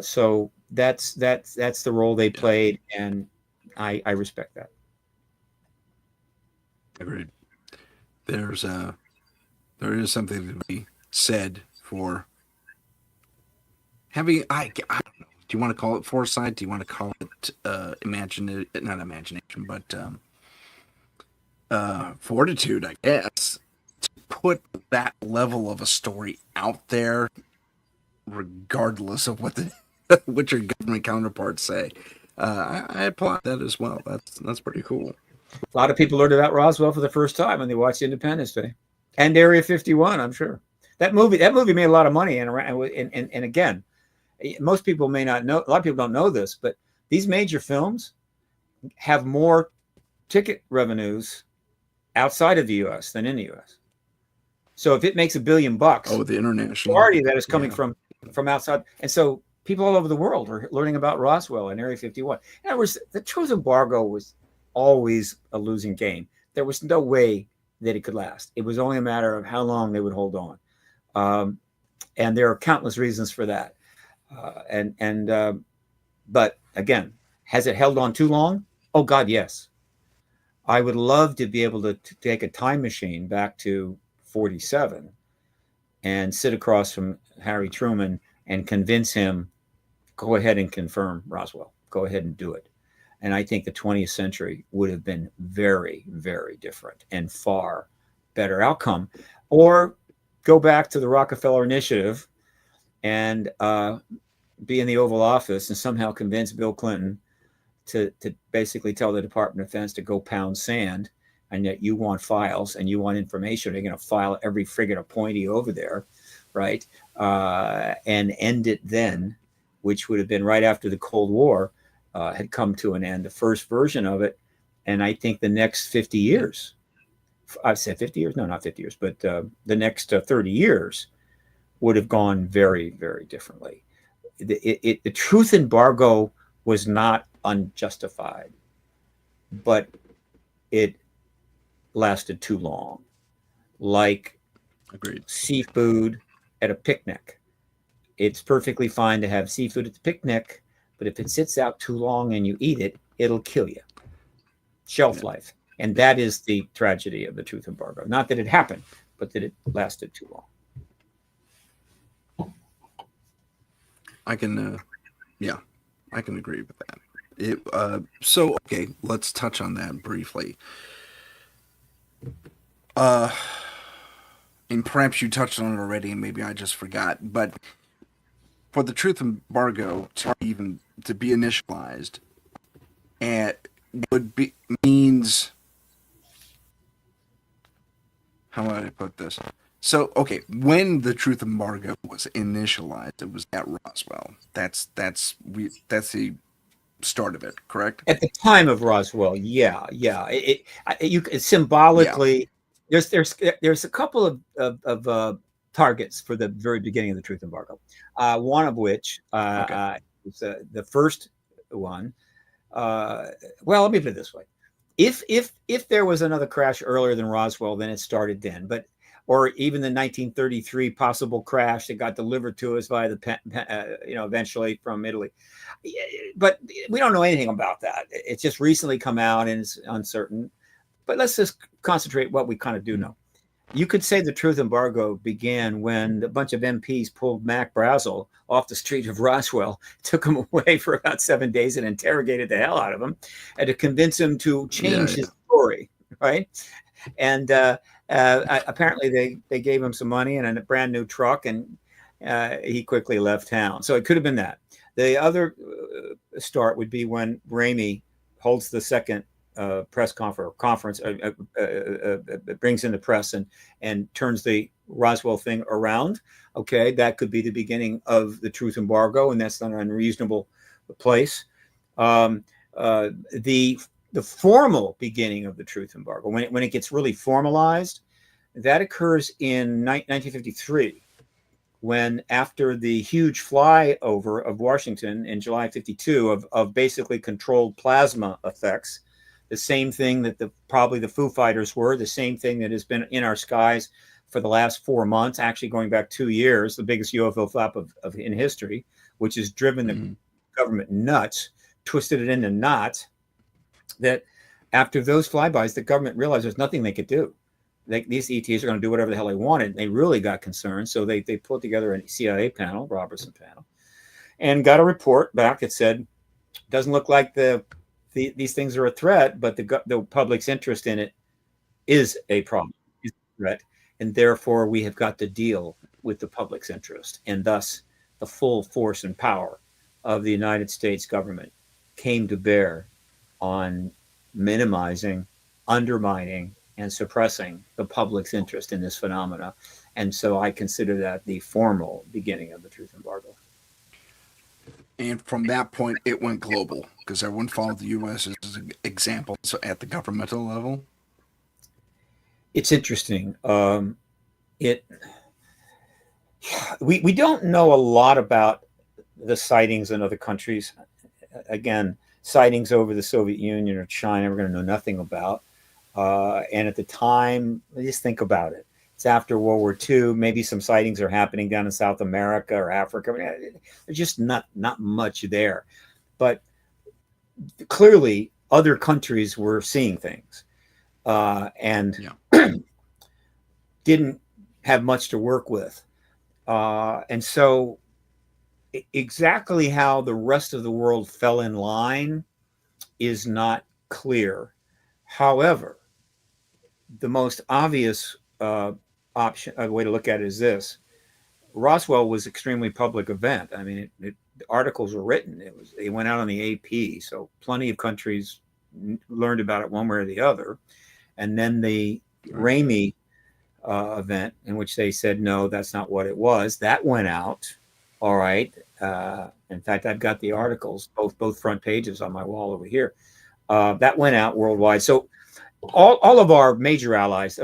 So that's the role they played, and I respect that. Agreed. There is something to be said for having, I don't know, do you want to call it foresight? Do you want to call it not imagination, but fortitude, I guess, to put that level of a story out there, regardless of what what your government counterparts say. I applaud that as well. That's pretty cool. A lot of people learned about Roswell for the first time when they watched Independence Day and Area 51. I'm sure that movie made a lot of money. And again, most people may not know. A lot of people don't know this, but these major films have more ticket revenues outside of the U.S. than in the U.S. So if it makes $1 billion, the international majority of that is coming from outside, and so people all over the world are learning about Roswell and Area 51. In other words, the truth embargo was always a losing game. There was no way that it could last. It was only a matter of how long they would hold on, and there are countless reasons for that. But again, has it held on too long? Oh God, yes. I would love to be able to take a time machine back to 47 and sit across from Harry Truman and convince him, go ahead and confirm Roswell. Go ahead and do it. And I think the 20th century would have been very, very different and far better outcome. Or go back to the Rockefeller Initiative and be in the Oval Office and somehow convince Bill Clinton to basically tell the Department of Defense to go pound sand, and that you want files and you want information. They're going to file every friggin' appointee over there, right? And end it then, which would have been right after the Cold War had come to an end, the first version of it. And I think the next 50 years, I've said 50 years, no, not 50 years, but the next 30 years would have gone very, very differently. The truth embargo was not unjustified, but it lasted too long. Like Agreed. Seafood at a picnic. It's perfectly fine to have seafood at the picnic, but if it sits out too long and you eat it, it'll kill you. Shelf life. And that is the tragedy of the truth embargo. Not that it happened, but that it lasted too long. I can agree with that. So okay, let's touch on that briefly. And perhaps you touched on it already, and maybe I just forgot. But for the truth embargo to be initialized, means, how would I put this? So okay, when the truth embargo was initialized, it was at Roswell. That's the start of it, correct? At the time of Roswell, yeah. You symbolically, there's a couple of targets for the very beginning of the truth embargo. One of which is the first one. Well, let me put it this way: if there was another crash earlier than Roswell, then it started then. But or even the 1933 possible crash that got delivered to us via the eventually from Italy. But we don't know anything about that. It's just recently come out and it's uncertain. But let's just concentrate what we kind of do know. You could say the truth embargo began when a bunch of MPs pulled Mac Brazel off the street of Roswell, took him away for about 7 days and interrogated the hell out of him, and to convince him to change his story, right? And apparently they gave him some money and a brand new truck, and he quickly left town. So it could have been that. The other start would be when Ramey holds the second press conference, brings in the press and turns the Roswell thing around. Okay, that could be the beginning of the truth embargo, and that's not an unreasonable place. The formal beginning of the truth embargo, when it gets really formalized, that occurs in 1953, when after the huge flyover of Washington in July 52 of basically controlled plasma effects, the same thing that probably the Foo Fighters were, the same thing that has been in our skies for the last 4 months, actually going back 2 years, the biggest UFO flap in history, which has driven the government nuts, twisted it into knots, that after those flybys, the government realized there's nothing they could do. These ETs are going to do whatever the hell they wanted. They really got concerned. So they pulled together a CIA panel, Robertson panel, and got a report back that said, doesn't look like these things are a threat, but the public's interest in it is a problem, is a threat. And therefore, we have got to deal with the public's interest. And thus, the full force and power of the United States government came to bear on minimizing, undermining, and suppressing the public's interest in this phenomena. And so I consider that the formal beginning of the truth embargo. And from that point, it went global because everyone followed the U.S. as an example. So at the governmental level, it's interesting. We don't know a lot about the sightings in other countries. Again, sightings over the Soviet Union or China, we're going to know nothing about. And at the time, just think about it. It's after World War II. Maybe some sightings are happening down in South America or Africa. There's just not much there. But clearly, other countries were seeing things and didn't have much to work with. And so exactly how the rest of the world fell in line is not clear. However, the most obvious way to look at it is this: Roswell was an extremely public event. I mean, the articles were written. It went out on the AP, so plenty of countries learned about it one way or the other. And then the Ramey event, in which they said no, that's not what it was, that went out. All right. In fact, I've got the articles, both front pages on my wall over here. That went out worldwide. So all of our major allies,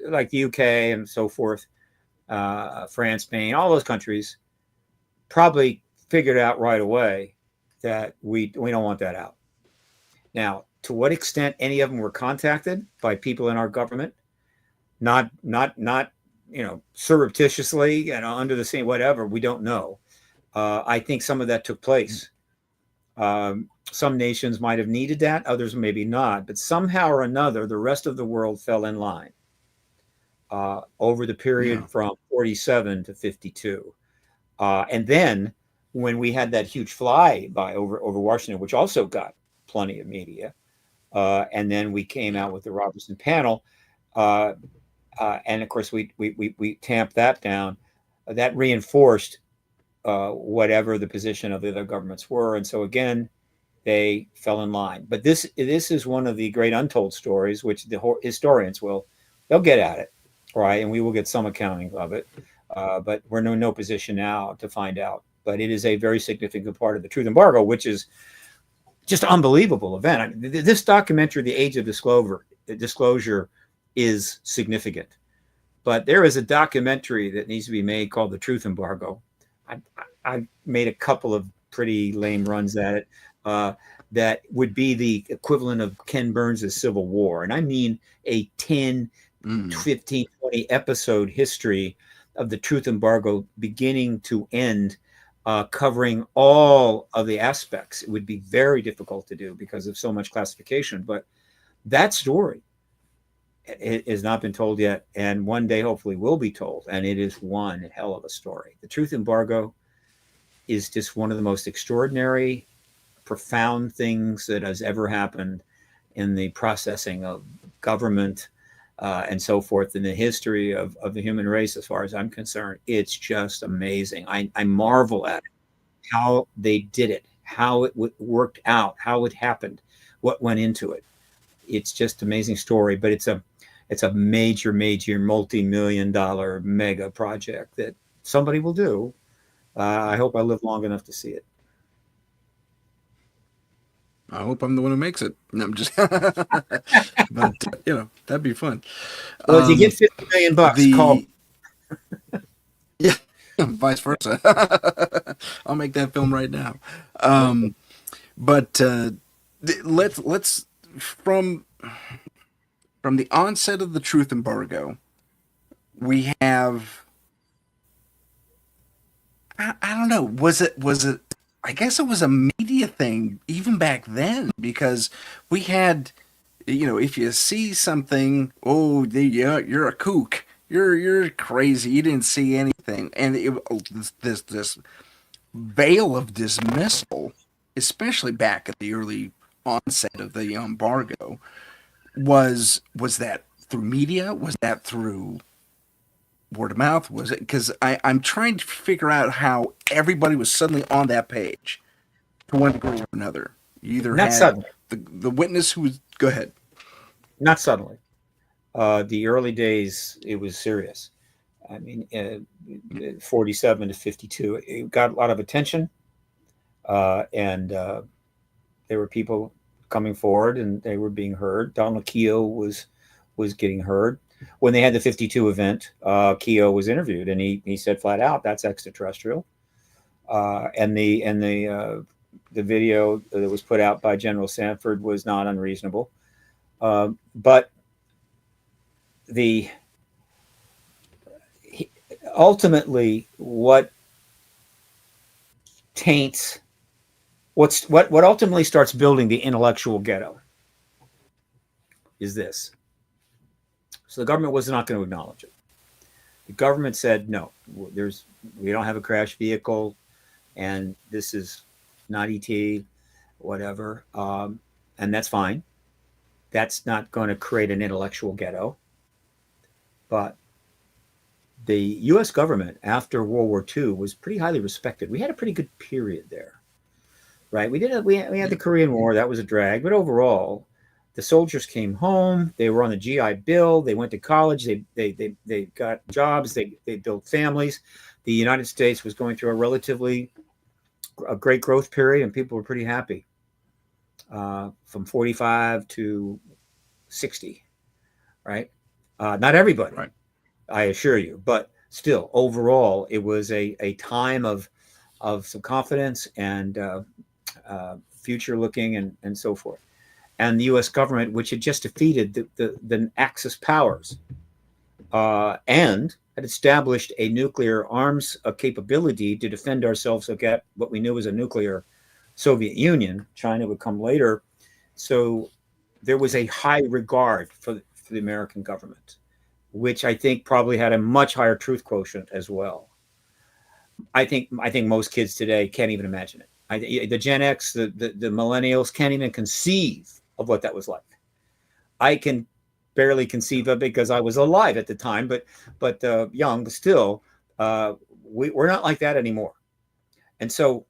like the UK and so forth, France, Spain, all those countries probably figured out right away that we don't want that out. Now, to what extent any of them were contacted by people in our government, not surreptitiously, under the same whatever, we don't know. I think some of that took place. Some nations might have needed that, others maybe not, but somehow or another, the rest of the world fell in line over the period from 47 to 52. And then when we had that huge flyby over Washington, which also got plenty of media, and then we came out with the Robertson panel, and of course we tamped that down. That reinforced whatever the position of the other governments were, and so again, they fell in line. But this is one of the great untold stories, which the historians they'll get at it, right? And we will get some accounting of it. But we're in no position now to find out. But it is a very significant part of the truth embargo, which is just an unbelievable event. I mean, this documentary, The Age of Disclosure, is significant. But there is a documentary that needs to be made called The Truth Embargo. I, I made a couple of pretty lame runs at it. That would be the equivalent of Ken Burns' Civil War. And I mean a 10, 15, 20 episode history of the truth embargo beginning to end, covering all of the aspects. It would be very difficult to do because of so much classification. But that story, it has not been told yet, and one day hopefully will be told. And it is one hell of a story. The truth embargo is just one of the most extraordinary, profound things that has ever happened in the processing of government and so forth in the history of the human race, as far as I'm concerned. It's just amazing. I marvel at it, how they did it, how it worked out, how it happened, what went into it. It's just an amazing story, but it's a major, multi-million dollar mega project that somebody will do. I hope I live long enough to see it. I hope I'm the one who makes it. No, I'm just, but that'd be fun. Well, if you get $50 million, call. Yeah, vice versa. I'll make that film right now. But let's from the onset of the truth embargo, we have. I don't know. Was it? I guess it was a media thing even back then, because we had, if you see something, oh, you're a kook, you're crazy, you didn't see anything, and this veil of dismissal, especially back at the early onset of the embargo, was that through media? Was that through word of mouth? Was it because I'm trying to figure out how everybody was suddenly on that page to one degree or another? You either Not had suddenly. the witness who was, go ahead. Not suddenly. The early days, it was serious. I mean, 47 to 52, it got a lot of attention, and there were people coming forward, and they were being heard. Donald Keogh was getting heard. When they had the 52 event, Keogh was interviewed, and he said flat out, "That's extraterrestrial." And the video that was put out by General Sanford was not unreasonable. But ultimately, what taints, what ultimately starts building the intellectual ghetto is this. So the government was not going to acknowledge it. The government said, no, we don't have a crash vehicle, and this is not ET, whatever. And that's fine. That's not going to create an intellectual ghetto. But the U.S. government after World War II was pretty highly respected. We had a pretty good period there, right? We had the Korean War. That was a drag. But overall, the soldiers came home. They were on the GI Bill. They went to college. They got jobs. They built families. The United States was going through a great growth period, and people were pretty happy. From 45 to 60, right? Not everybody, Right. I assure you, but still, overall, it was a time of some confidence and future looking and so forth. And the U.S. government, which had just defeated the Axis powers and had established a nuclear arms capability to defend ourselves against what we knew was a nuclear Soviet Union. China would come later. So there was a high regard for the American government, which I think probably had a much higher truth quotient as well. I think most kids today can't even imagine it. The Gen X, the millennials can't even conceive of what that was like. I can barely conceive of it because I was alive at the time, but young, but still, we're not like that anymore. And so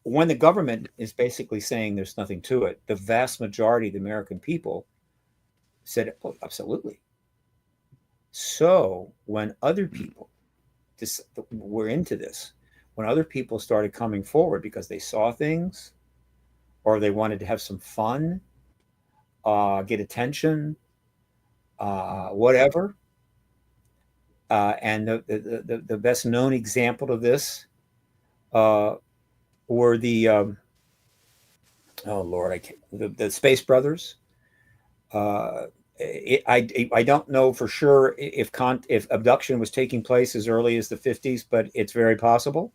when the government is basically saying there's nothing to it, the vast majority of the American people said, oh, absolutely. So when other people were into this, when other people started coming forward because they saw things or they wanted to have some fun, get attention, whatever, And the best known example of this were oh Lord, the Space Brothers. I don't know for sure if abduction was taking place as early as the 50s, but it's very possible.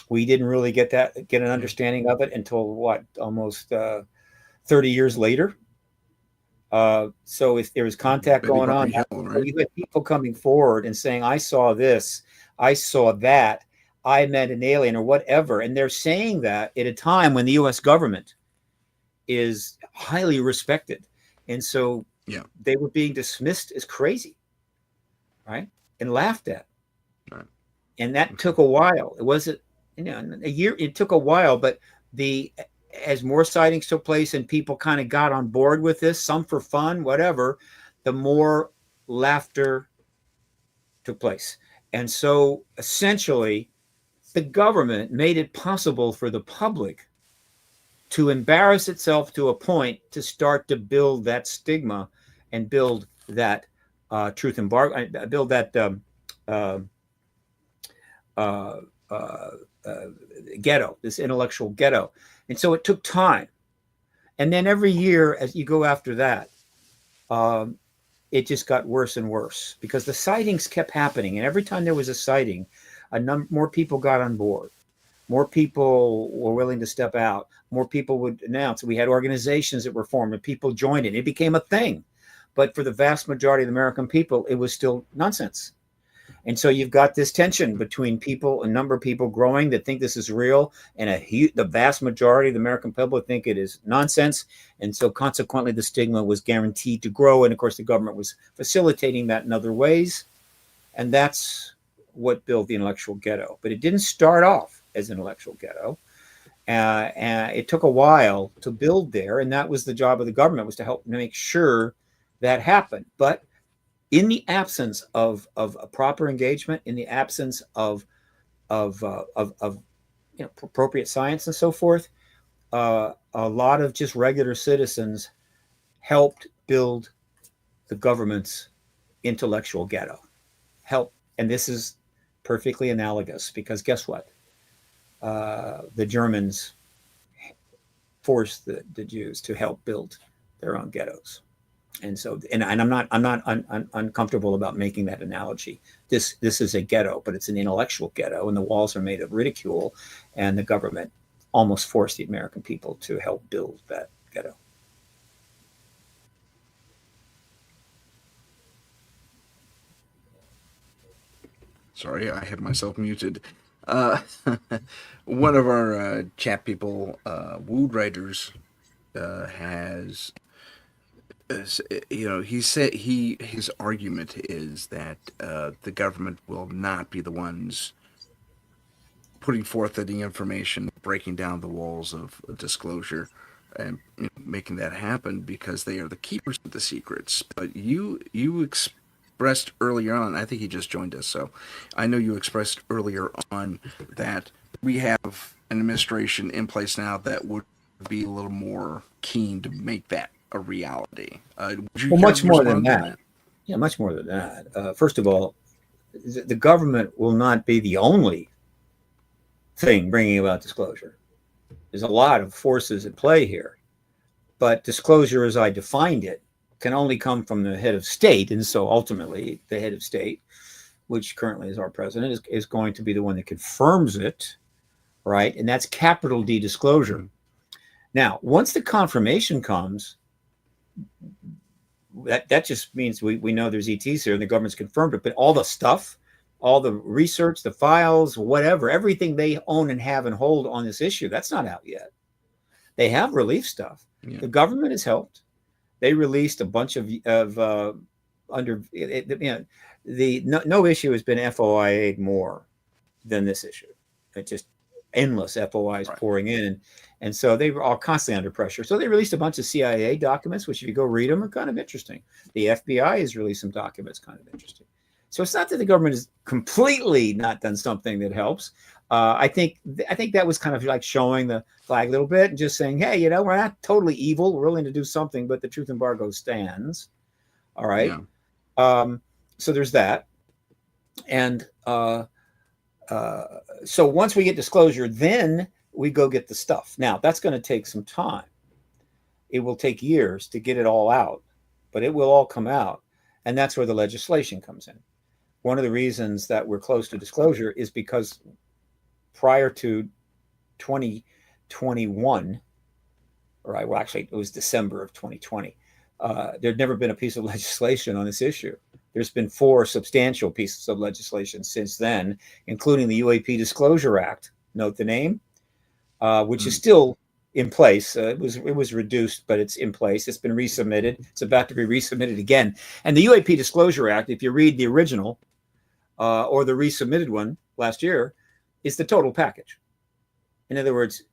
We didn't really get an understanding of it until what, almost 30 years later. So if there was contact Betty going on, Barney Hill, right? you had people coming forward and saying, I saw this, I saw that, I met an alien or whatever. And they're saying that at a time when the US government is highly respected. And so Yeah. they were being dismissed as crazy, right? And laughed at. Right. And that took a while. It wasn't, a year, it took a while, but as more sightings took place and people kind of got on board with this, some for fun, whatever, the more laughter took place. And so essentially, the government made it possible for the public to embarrass itself to a point to start to build that stigma and build that truth embargo, build that ghetto, this intellectual ghetto. And so it took time. And then every year, as you go after that, it just got worse and worse because the sightings kept happening. And every time there was a sighting, more people got on board. More people were willing to step out. More people would announce. We had organizations that were formed and people joined it. It became a thing. But for the vast majority of the American people, it was still nonsense. And so you've got this tension between people, a number of people growing that think this is real, and the vast majority of the American public think it is nonsense. And so consequently, the stigma was guaranteed to grow. And of course, the government was facilitating that in other ways. And that's what built the intellectual ghetto. But it didn't start off as an intellectual ghetto. And it took a while to build there. And that was the job of the government, was to help make sure that happened. But in the absence of a proper engagement, in the absence of appropriate science and so forth, a lot of just regular citizens helped build the government's intellectual ghetto. And this is perfectly analogous because guess what? The Germans forced the Jews to help build their own ghettos. And so, and I'm not uncomfortable about making that analogy. This is a ghetto, but it's an intellectual ghetto, and the walls are made of ridicule, and the government almost forced the American people to help build that ghetto. Sorry, I had myself muted. Uh, One of our chat people, Wood Writers, has he said his argument is that the government will not be the ones putting forth any information, breaking down the walls of disclosure, and making that happen because they are the keepers of the secrets. But you expressed earlier on, I think he just joined us, so I know you expressed earlier on that we have an administration in place now that would be a little more keen to make that a reality. Would you Well, care much to more than respond to that. Yeah, much more than that. First of all, the government will not be the only thing bringing about disclosure. There's a lot of forces at play here, but disclosure, as I defined it, can only come from the head of state, and so ultimately, the head of state, which currently is our president, is going to be the one that confirms it, right? And that's capital D disclosure. Now, once the confirmation comes, that just means we know there's ETs here and the government's confirmed it, but all the stuff, all the research, the files, whatever, everything they own and have and hold on this issue, that's not out yet. They have released stuff. Yeah. The government has helped. They released a bunch of no issue has been FOIA'd more than this issue. It's just endless FOIs Right. pouring in. And so they were all constantly under pressure. So they released a bunch of CIA documents, which if you go read them are kind of interesting. The FBI has released some documents kind of interesting. So it's not that the government has completely not done something that helps. I think that was kind of like showing the flag a little bit and just saying, hey, we're not totally evil. We're willing to do something, but the truth embargo stands. All right. Yeah. So there's that. And so once we get disclosure, then we go get the stuff. Now, that's going to take some time. It will take years to get it all out, but it will all come out. And that's where the legislation comes in. One of the reasons that we're close to disclosure is because prior to 2021, right, well, actually, it was December of 2020, there'd never been a piece of legislation on this issue. There's been 4 substantial pieces of legislation since then, including the UAP Disclosure Act, note the name, which is still in place. It was reduced, but it's in place. It's been resubmitted. It's about to be resubmitted again. And the UAP Disclosure Act, if you read the original or the resubmitted one last year, is the total package. In other words,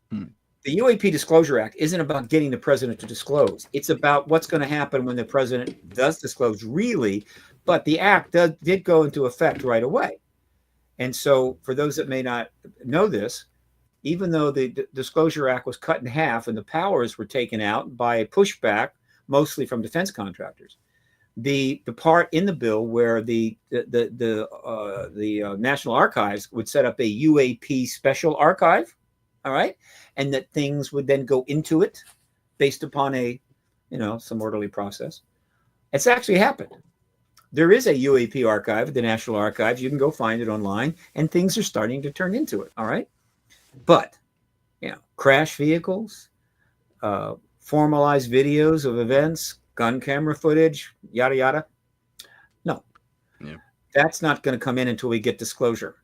the UAP Disclosure Act isn't about getting the president to disclose. It's about what's going to happen when the president does disclose, really. But the act did go into effect right away. And so for those that may not know this, even though the Disclosure Act was cut in half and the powers were taken out by pushback, mostly from defense contractors, the part in the bill where the National Archives would set up a UAP special archive, all right, and that things would then go into it based upon some orderly process. It's actually happened. There is a UAP archive at the National Archives. You can go find it online, and things are starting to turn into it, all right? But, crash vehicles, formalized videos of events, gun camera footage, yada, yada. No, that's not going to come in until we get disclosure,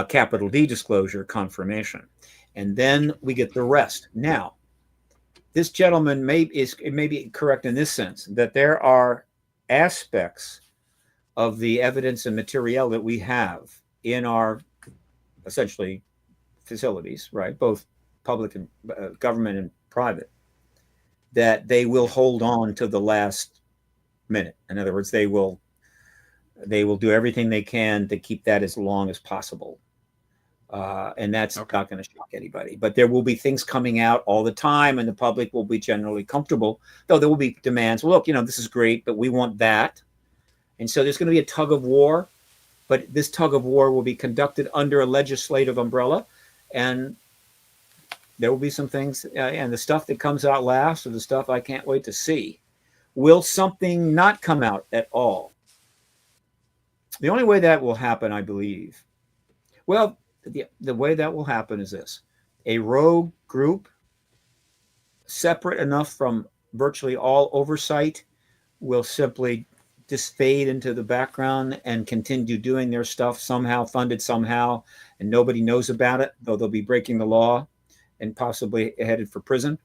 capital D disclosure confirmation. And then we get the rest. Now, this gentleman may be correct in this sense, that there are aspects of the evidence and material that we have in our essentially facilities, right, both public and government and private, that they will hold on to the last minute. In other words, they will do everything they can to keep that as long as possible. And that's not going to shock anybody. But there will be things coming out all the time, and the public will be generally comfortable, though there will be demands. Well, look, this is great, but we want that. And so there's going to be a tug of war, but this tug of war will be conducted under a legislative umbrella. And there will be some things, and the stuff that comes out last, or the stuff I can't wait to see. Will something not come out at all? The only way that will happen, I believe, well, the way that will happen is this: a rogue group, separate enough from virtually all oversight, will simply just fade into the background and continue doing their stuff, somehow funded somehow, and nobody knows about it, though they'll be breaking the law and possibly headed for prison.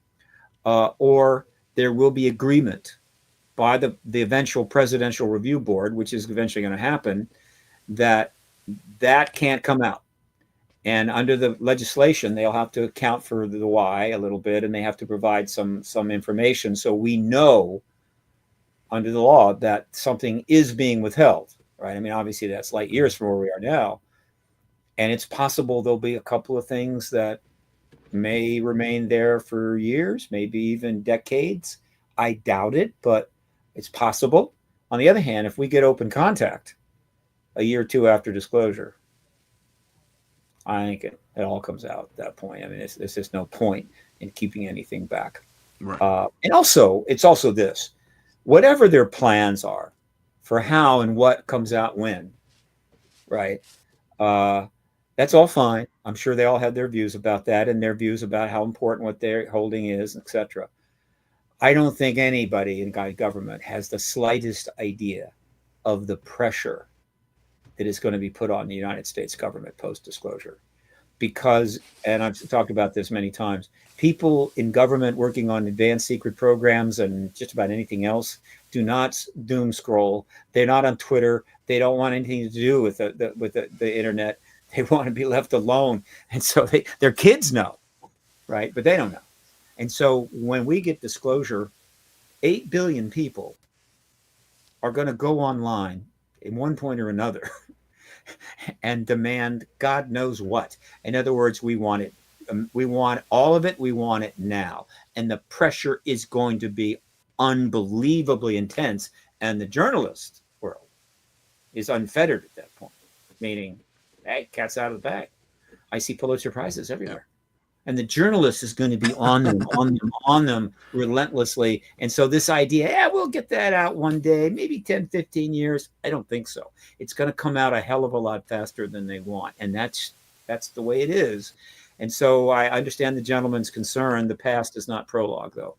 Or there will be agreement by the eventual Presidential Review Board, which is eventually going to happen, that can't come out. And under the legislation, they'll have to account for the why a little bit, and they have to provide some information so we know under the law that something is being withheld, right? I mean, obviously that's light years from where we are now. And it's possible there'll be a couple of things that may remain there for years, maybe even decades. I doubt it, but it's possible. On the other hand, if we get open contact a year or two after disclosure, I think it all comes out at that point. I mean, there's just no point in keeping anything back. Right. And also, it's also this: whatever their plans are for how and what comes out when, right? That's all fine. I'm sure they all have their views about that and their views about how important what they're holding is, etc. I don't think anybody in government has the slightest idea of the pressure that is going to be put on the United States government post-disclosure. Because, and I've talked about this many times, people in government working on advanced secret programs and just about anything else do not doom scroll. They're not on Twitter. They don't want anything to do with the internet. They want to be left alone. And so their kids know, right? But they don't know. And so when we get disclosure, 8 billion people are going to go online in one point or another and demand God knows what. In other words, we want it. We want all of it. We want it now. And the pressure is going to be unbelievably intense. And the journalist world, is unfettered at that point, meaning, hey, cat's out of the bag. I see Pulitzer Prizes everywhere. And the journalist is going to be on them, on them relentlessly. And so this idea, yeah, we'll get that out one day, maybe 10, 15 years. I don't think so. It's going to come out a hell of a lot faster than they want. And that's the way it is. And so I understand the gentleman's concern. The past is not prologue, though.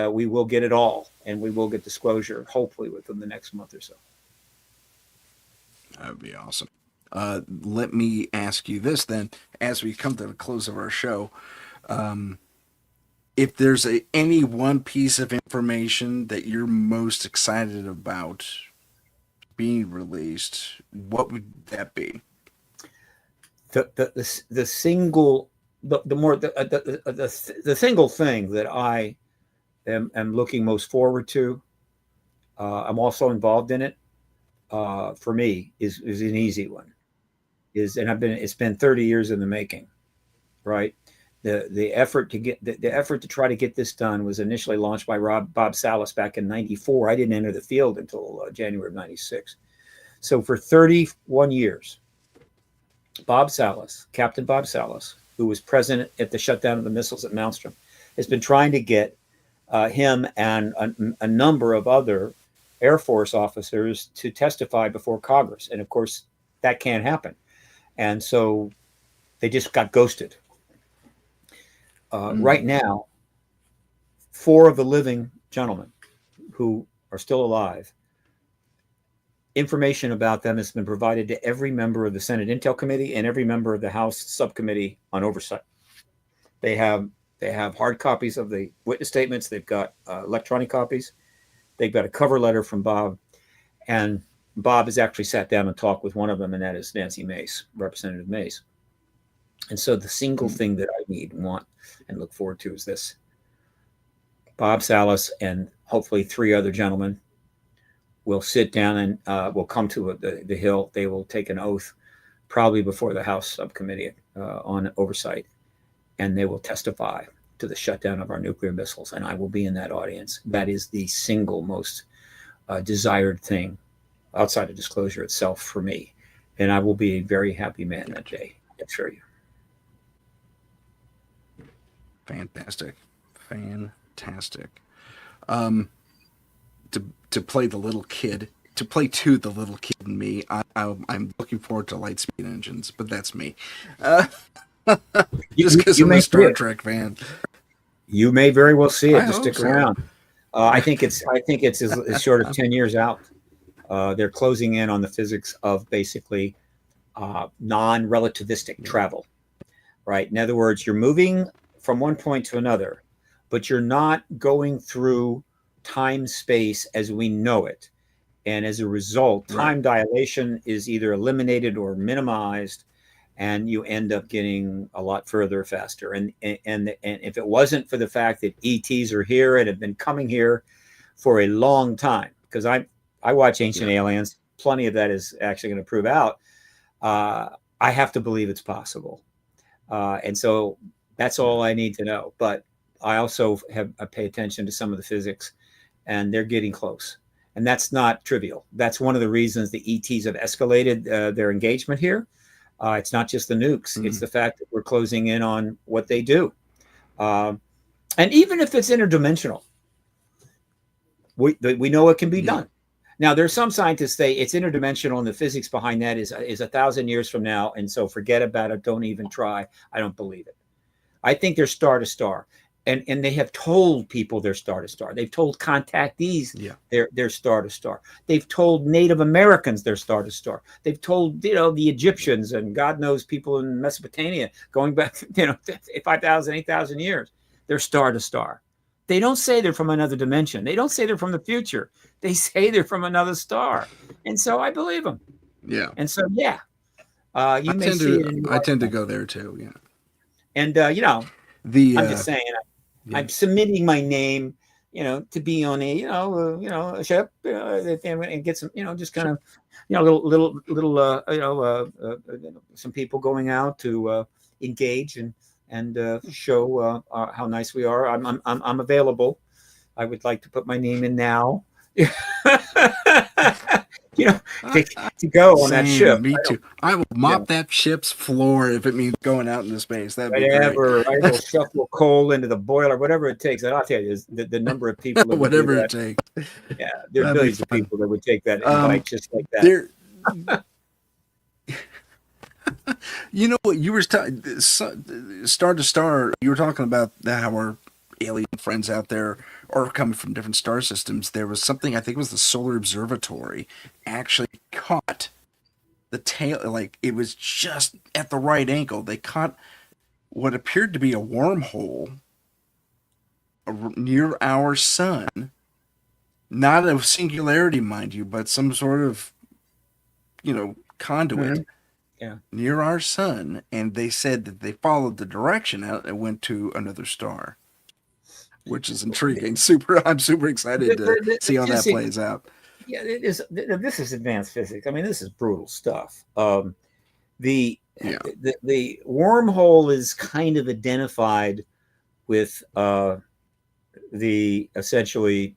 We will get it all, and we will get disclosure, hopefully within the next month or so. That would be awesome. Let me ask you this then, as we come to the close of our show. If there's any one piece of information that you're most excited about being released, what would that be? The single thing that I am looking most forward to, I'm also involved in it. For me, is an easy one. It's been 30 years in the making, right? The effort to try to get this done was initially launched by Bob Salas back in '94. I didn't enter the field until January of '96. So for 31 years, Captain Bob Salas, who was present at the shutdown of the missiles at Malmstrom, has been trying to get him and a number of other Air Force officers to testify before Congress. And of course, that can't happen. And so they just got ghosted. Right now, 4 of the living gentlemen who are still alive, information about them has been provided to every member of the Senate Intel Committee and every member of the House Subcommittee on Oversight. They have hard copies of the witness statements. They've got electronic copies. They've got a cover letter from Bob, and Bob has actually sat down and talked with one of them, and that is Nancy Mace, Representative Mace. And so the single thing that I need, want, and look forward to is this. Bob Salas and hopefully 3 other gentlemen will sit down and will come to the Hill. They will take an oath, probably before the House Subcommittee on Oversight, and they will testify to the shutdown of our nuclear missiles. And I will be in that audience. That is the single most desired thing outside of disclosure itself for me. And I will be a very happy man that day, I assure you. Fantastic. To play the little kid, to play to the little kid in me, I'm looking forward to Lightspeed Engines, but that's me. Just because I'm a Star Trek fan. You may very well see it. Just stick around. I think it's as short of 10 years out. They're closing in on the physics of basically non-relativistic travel, right? In other words, you're moving from one point to another, but you're not going through time space as we know it. And as a result, time dilation is either eliminated or minimized, and you end up getting a lot further faster. And if it wasn't for the fact that ETs are here and have been coming here for a long time, because I watch Ancient Aliens, plenty of that is actually going to prove out. I have to believe it's possible. And so that's all I need to know. But I also I pay attention to some of the physics, and they're getting close. And that's not trivial. That's one of the reasons the ETs have escalated their engagement here. It's not just the nukes. Mm-hmm. It's the fact that we're closing in on what they do. And even if it's interdimensional, we know it can be done. Now, there's some scientists say it's interdimensional, and the physics behind that is 1,000 years from now. And so forget about it. Don't even try. I don't believe it. I think they're star to star. And they have told people they're star to star. They've told contactees they're star to star. They've told Native Americans they're star to star. They've told the Egyptians and God knows people in Mesopotamia going back 5,000, 8,000 years. They're star to star. They don't say they're from another dimension. They don't say they're from the future. They say they're from another star. And so I believe them. Yeah. And so I tend to go there too. Yeah. And I'm just saying. I'm submitting my name, to be on a ship and get some, just kind of, little, some people going out to engage and show how nice we are. I'm available. I would like to put my name in now. you know, to go on that ship. Same, me too. I will mop that ship's floor if it means going out into space. That'd be great. Whatever, I will shuffle coal into the boiler, whatever it takes. And I'll tell you, the number of people that would Whatever do it that, takes. yeah, there are That'd be billions of fun. people that would take that invite just like that. There, you know what you were star to star. You were talking about how our alien friends out there are coming from different star systems. There was something, I think it was the Solar Observatory, actually caught the tail. Like it was just at the right angle. They caught what appeared to be a wormhole near our sun. Not a singularity, mind you, but some sort of, conduit near our sun. And they said that they followed the direction out and went to another star, which is intriguing. I'm super excited to see how that plays out. Yeah, it is. This is advanced physics. I mean, this is brutal stuff. The wormhole is kind of identified with the essentially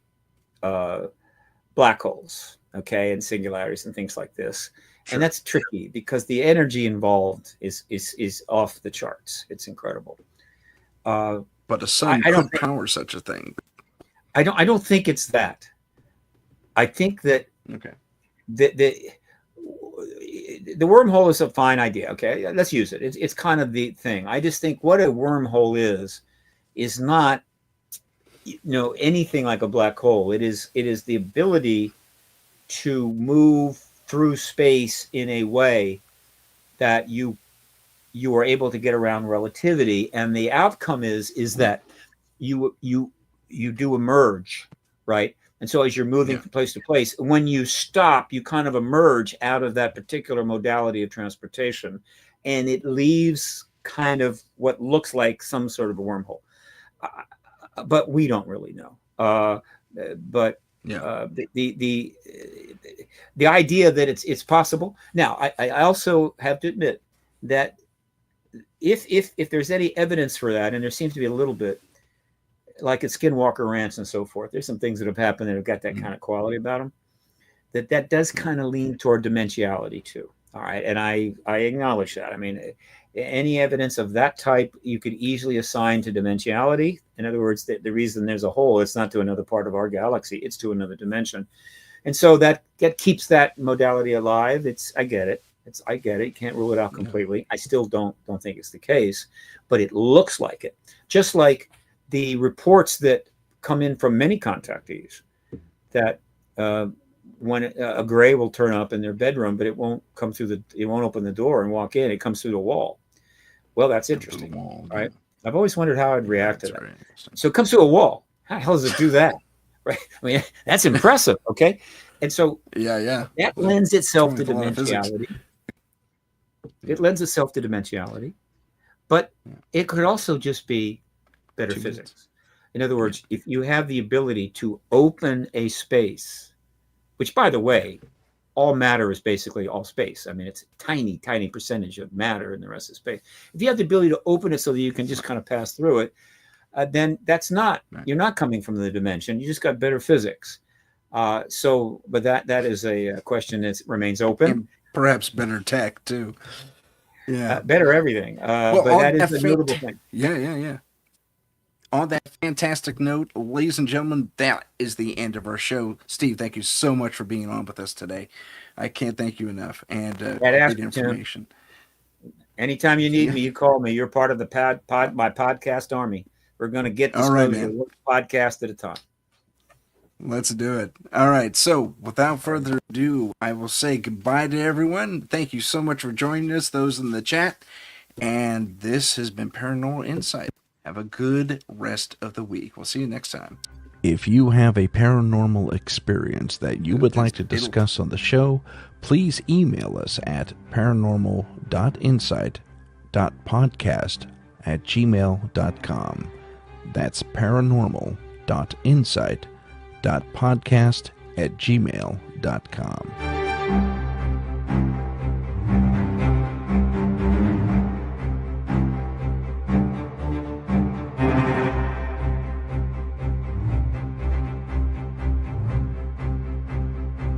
black holes, okay, and singularities and things like this. Sure. And that's tricky because the energy involved is off the charts. It's incredible. But a sun could power such a thing. I don't think it's that. I think that the wormhole is a fine idea. Okay, let's use it. It's kind of the thing. I just think what a wormhole is not anything like a black hole. It is the ability to move through space in a way that you are able to get around relativity, and the outcome is that you do emerge, right? And so as you're moving from place to place, when you stop, you kind of emerge out of that particular modality of transportation, and it leaves kind of what looks like some sort of a wormhole. But we don't really know. The idea that it's possible. Now, I also have to admit that if there's any evidence for that, and there seems to be a little bit, like at Skinwalker Ranch and so forth, there's some things that have happened that have got that kind of quality about them. That does kind of lean toward dimensionality too. All right, and I acknowledge that. I mean, any evidence of that type you could easily assign to dimensionality. In other words, the reason there's a hole, it's not to another part of our galaxy, it's to another dimension. And so that keeps that modality alive. I get it. You can't rule it out completely. I still don't think it's the case, but it looks like it. Just like the reports that come in from many contactees that when a gray will turn up in their bedroom, but it won't open the door and walk in. It comes through the wall. Well, that's interesting, right? I've always wondered how I'd react to that. So it comes through a wall. How the hell does it do that? Right? I mean, that's impressive. Okay. And so that lends itself to dimensionality. It lends itself to dimensionality, but it could also just be better physics. In other words, if you have the ability to open a space, which, by the way, all matter is basically all space. I mean, it's a tiny, tiny percentage of matter in the rest of space. If you have the ability to open it so that you can just kind of pass through it, then you're not coming from the dimension. You just got better physics. But that is a question that remains open. And perhaps better tech too. Yeah, better everything. But that is a notable thing. Yeah. On that fantastic note, ladies and gentlemen, that is the end of our show. Steve, thank you so much for being on with us today. I can't thank you enough. And great information. Anytime you need me, you call me. You're part of the my podcast army. We're going to get this one podcast at a time. Let's do it. All right. So without further ado, I will say goodbye to everyone. Thank you so much for joining us, those in the chat. And this has been Paranormal Insight. Have a good rest of the week. We'll see you next time. If you have a paranormal experience that you would like to discuss on the show, please email us at paranormal.insight.podcast@gmail.com. That's paranormal.insight.podcast@gmail.com.